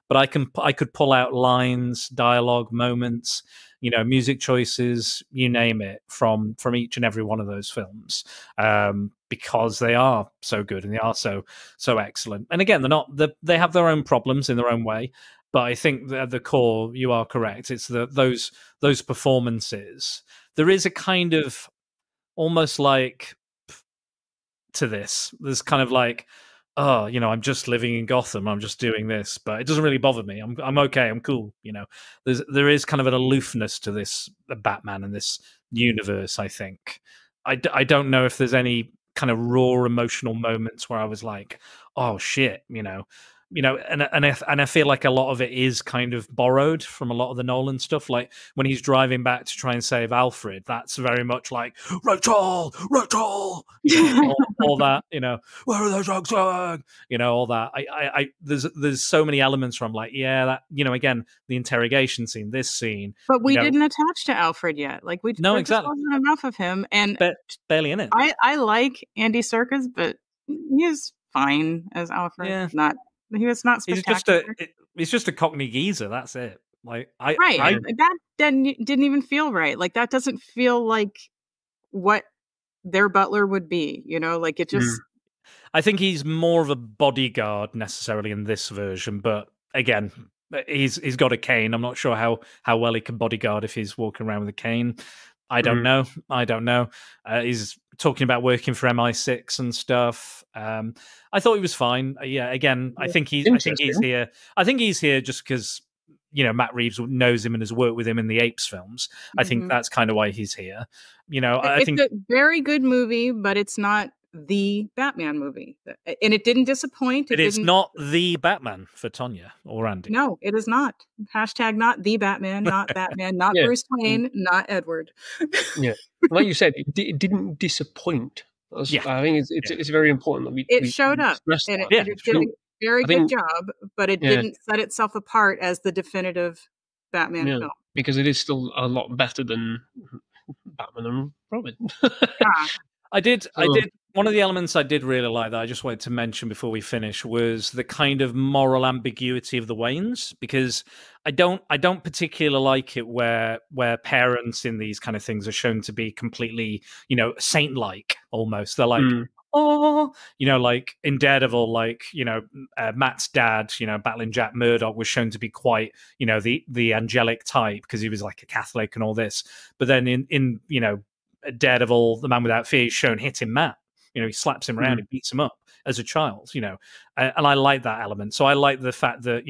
But I could pull out lines, dialogue, moments, you know, music choices, you name it, from each and every one of those films, because they are so good and they are so excellent. And again, they have their own problems in their own way, but I think that at the core, you are correct. It's those performances. There is a kind of almost like to this. There's kind of like, oh, you know, I'm just living in Gotham. I'm just doing this, but it doesn't really bother me. I'm okay. I'm cool. You know, there is kind of an aloofness to this Batman and this universe. I think I don't know if there's any kind of raw emotional moments where I was like, oh shit, you know, and I feel like a lot of it is kind of borrowed from a lot of the Nolan stuff. Like when he's driving back to try and save Alfred, that's very much like Rachel, you know, all that, you know, where are those drugs going? You know, all that. There's so many elements where I'm like, yeah, that, you know, again, the interrogation scene, this scene, but we didn't attach to Alfred yet. Like exactly, just wasn't enough of him, and barely in it. I like Andy Serkis, but he's fine as Alfred. Yeah. He was not spectacular. He's just a Cockney geezer. That's it. Like that didn't even feel right. Like that doesn't feel like what their butler would be. You know, like it just. I think he's more of a bodyguard necessarily in this version, but again, he's got a cane. I'm not sure how well he can bodyguard if he's walking around with a cane. I don't know. He's talking about working for MI6 and stuff. I thought he was fine. Yeah, again, I think he's here. I think he's here just because, you know, Matt Reeves knows him and has worked with him in the Apes films. I think that's kind of why he's here. You know, I think it's a very good movie, but it's not the Batman movie, and it didn't disappoint. It's not the Batman for Tonya or Andy. No, it is not. Hashtag not the Batman, not Batman, not Bruce Wayne, not Edward. Yeah, like you said, it didn't disappoint. I think it's very important that we showed up and it did a very good job, but it didn't set itself apart as the definitive Batman film, because it is still a lot better than Batman and Robin. I did. One of the elements I did really like that I just wanted to mention before we finish was the kind of moral ambiguity of the Waynes, because I don't particularly like it where parents in these kind of things are shown to be completely, you know, saint-like almost. They're like, oh, you know, like in Daredevil, like, you know, Matt's dad, you know, battling Jack Murdoch was shown to be quite, you know, the angelic type because he was like a Catholic and all this. But then in you know, Daredevil, the Man Without Fear, is shown hitting Matt. You know, he slaps him around, he beats him up. as a child, and I like that element. So I like the fact that,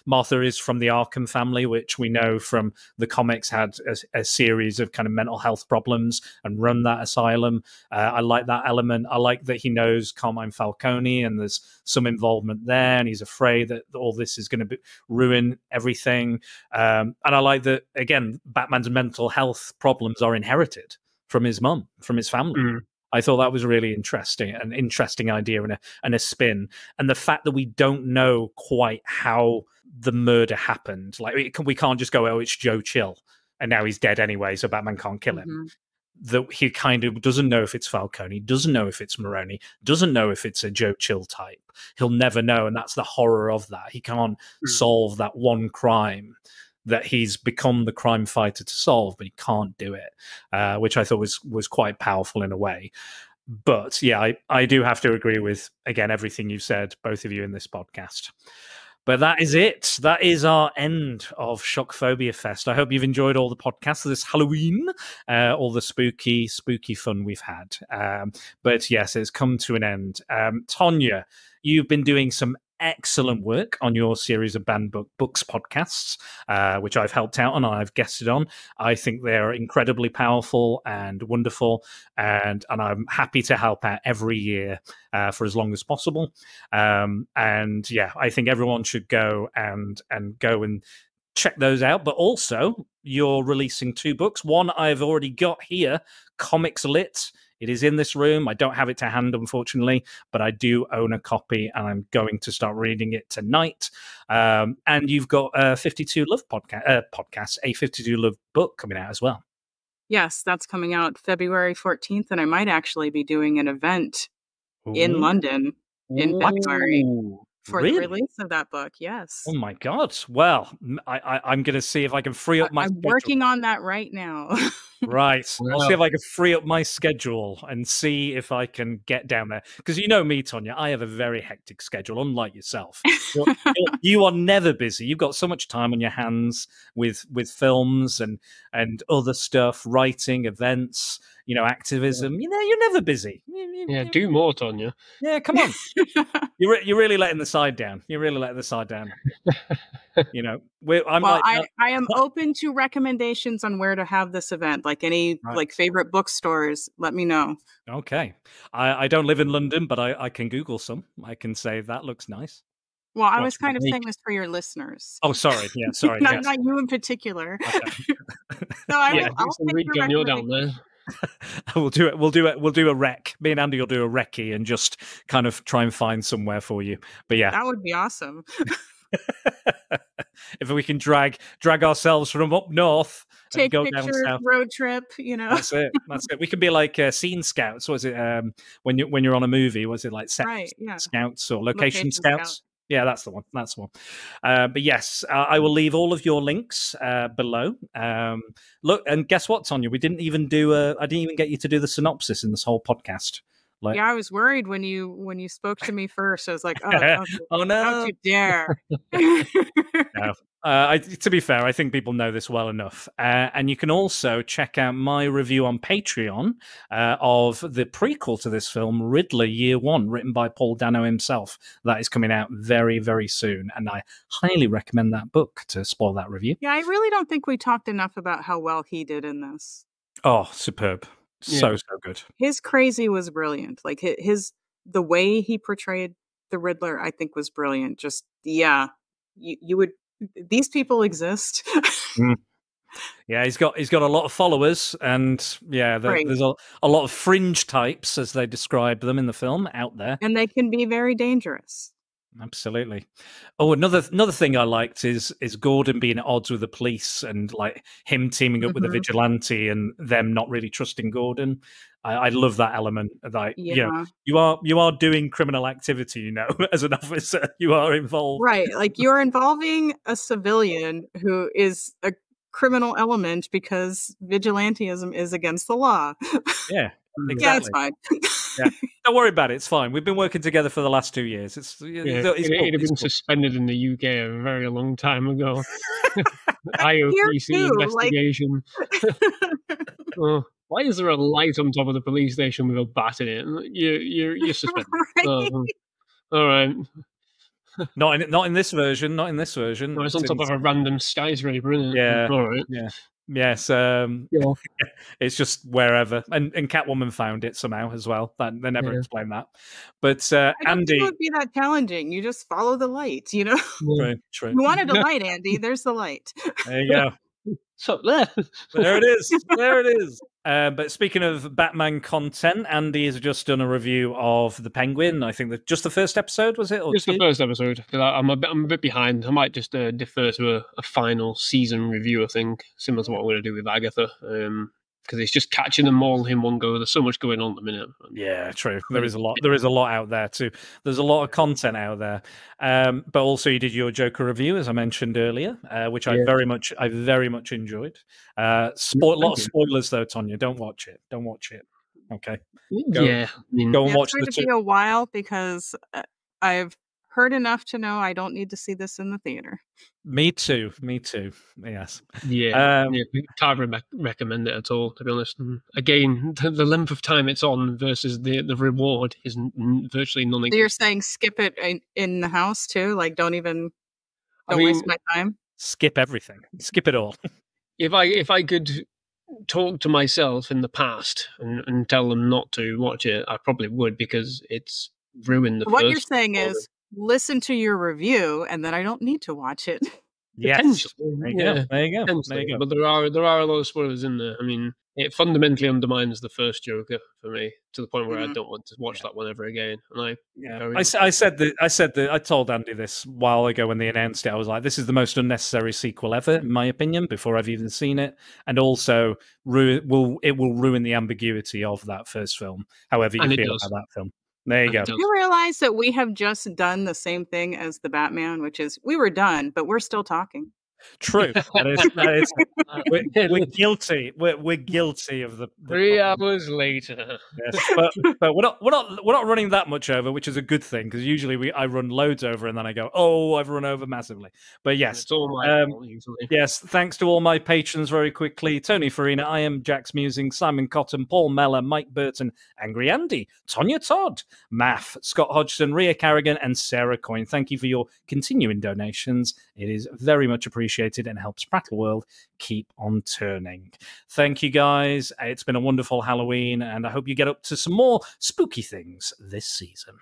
Martha is from the Arkham family, which we know from the comics had a series of kind of mental health problems and run that asylum. I like that element. I like that he knows Carmine Falcone and there's some involvement there, and he's afraid that all this is going to ruin everything. And I like that, again, Batman's mental health problems are inherited from his mum, from his family. I thought that was really interesting, an interesting idea and a spin. And the fact that we don't know quite how the murder happened. Like, we can't just go, oh, it's Joe Chill, and now he's dead anyway, so Batman can't kill him. That he kind of doesn't know if it's Falcone, doesn't know if it's Maroni, doesn't know if it's a Joe Chill type. He'll never know, and that's the horror of that. He can't solve that one crime that he's become the crime fighter to solve, but he can't do it, which I thought was quite powerful in a way. But yeah, I do have to agree with, again, everything you've said, both of you in this podcast. But that is it. That is our end of Shockphobia Fest. I hope you've enjoyed all the podcasts this Halloween, all the spooky fun we've had. But yes, it's come to an end. Tonya, you've been doing some excellent work on your series of banned books podcasts, which I've helped out on and I've guested on. I think they're incredibly powerful and wonderful, and I'm happy to help out every year for as long as possible. And yeah, I think everyone should go and check those out. But also, you're releasing 2 books. One I've already got here, Comics Lit. It is in this room. I don't have it to hand, unfortunately, but I do own a copy, and I'm going to start reading it tonight. And you've got a 52 Love podcast, a 52 Love book coming out as well. Yes, that's coming out February 14th, and I might actually be doing an event in London in February for the release of that book. Yes. Oh my God! Well, I'm going to see if I can free up my. I'm working on that right now. Right. I'll see if I can free up my schedule and see if I can get down there. Because you know me, Tonya, I have a very hectic schedule, unlike yourself. You are never busy. You've got so much time on your hands with films and other stuff, writing, events, activism. You're never busy. Do more, Tonya. Yeah, come on. You're really letting the side down. You're really letting the side down. I am open to recommendations on where to have this event. Like any favorite bookstores, let me know. Okay. I don't live in London, but I can Google some. I can say that looks nice. Well, I was kind of saying this for your listeners. Oh, sorry. Yeah, sorry. Not you in particular. Okay. So I'll take your you're down there. We'll do it. We'll do a rec. Me and Andy will do a recce and just kind of try and find somewhere for you. But yeah, that would be awesome. If we can drag ourselves from up north, take and go pictures, down south. Road trip. That's it. We can be like scene scouts. Was it when you're on a movie? Was it like set scouts or location scouts? Yeah, that's the one. But yes, I will leave all of your links below. Look, and guess what, Tonya? We didn't even I didn't even get you to do the synopsis in this whole podcast. I was worried when you spoke to me first. I was like, oh no, don't you dare. No. To be fair, I think people know this well enough. And you can also check out my review on Patreon of the prequel to this film, Riddler Year One, written by Paul Dano himself. That is coming out very, very soon. And I highly recommend that book to spoil that review. Yeah, I really don't think we talked enough about how well he did in this. Oh, superb. So good. His crazy was brilliant. Like the way he portrayed the Riddler, I think was brilliant. Just, you would, these people exist. Yeah, he's got a lot of followers, and there's a lot of fringe types, as they describe them in the film, out there. And they can be very dangerous. Absolutely. Oh, another thing I liked is Gordon being at odds with the police and like him teaming up with a vigilante and them not really trusting Gordon. I love that element. Like, you are doing criminal activity, as an officer, you are involved. Right. Like you're involving a civilian who is a criminal element because vigilantism is against the law. Yeah. Exactly. Yeah, it's fine. Don't worry about it. It's fine. We've been working together for the last 2 years. It'd have been suspended in the UK a very long time ago. IOPC investigation. Why is there a light on top of the police station with a bat in it? You're suspended. Right? All right. Not in this version. Not in this version. No, it's on top of a random skyscraper, isn't it? Yeah. All right. Yeah. Yes. Yeah. It's just wherever, and Catwoman found it somehow as well. That they never explained that. But I don't Andy, think it would be that challenging. You just follow the light, you know? true. You wanted a light, Andy. There's the light. There you go. So there. There it is. There it is. But speaking of Batman content, Andy has just done a review of The Penguin. I think that just the first episode, was it? Or Just two? the first episode. Because I'm a bit behind. I might just defer to a final season review. I think similar to what I'm going to do with Agatha. Because it's just catching them all in one go. There's so much going on at the minute. Yeah, true. There is a lot. There is a lot out there too. There's a lot of content out there. But also, you did your Joker review, as I mentioned earlier, which I very much enjoyed. A lot of spoilers though, Tonya. Don't watch it. Don't watch it. Okay. Go and watch it's going to be a while because I've heard enough to know I don't need to see this in the theater. Me too. Yes. Yeah. Can't recommend it at all, to be honest. Again, the length of time it's on versus the reward is virtually none. So you're saying skip it in the house too? Like don't waste my time? Skip everything. Skip it all. If I could talk to myself in the past and tell them not to watch it, I probably would, because it's ruined the What first you're saying is listen to your review and then I don't need to watch it. Yes. There you go. But there are a lot of spoilers in there. I mean, it fundamentally undermines the first Joker for me, to the point where I don't want to watch that one ever again. And I told Andy this a while ago when they announced it. I was like, this is the most unnecessary sequel ever, in my opinion, before I've even seen it. And also, it will ruin the ambiguity of that first film, however you feel about that film. There you go. Do you realize that we have just done the same thing as the Batman, which is we were done, but we're still talking. True. We're guilty. We're guilty of the 3 hours later. Yes, but we're not running that much over, which is a good thing, because usually I run loads over and then I go, oh, I've run over massively. But yes, it's all my fault, usually. Yes, thanks to all my patrons very quickly: Tony Farina, I Am Jack's Musing, Simon Cotton, Paul Meller, Mike Burton, Angry Andy, Tonya Todd, Math, Scott Hodgson, Ria Carrigan, and Sarah Coyne. Thank you for your continuing donations. It is very much appreciated and helps Prattle World keep on turning. Thank you, guys. It's been a wonderful Halloween, and I hope you get up to some more spooky things this season.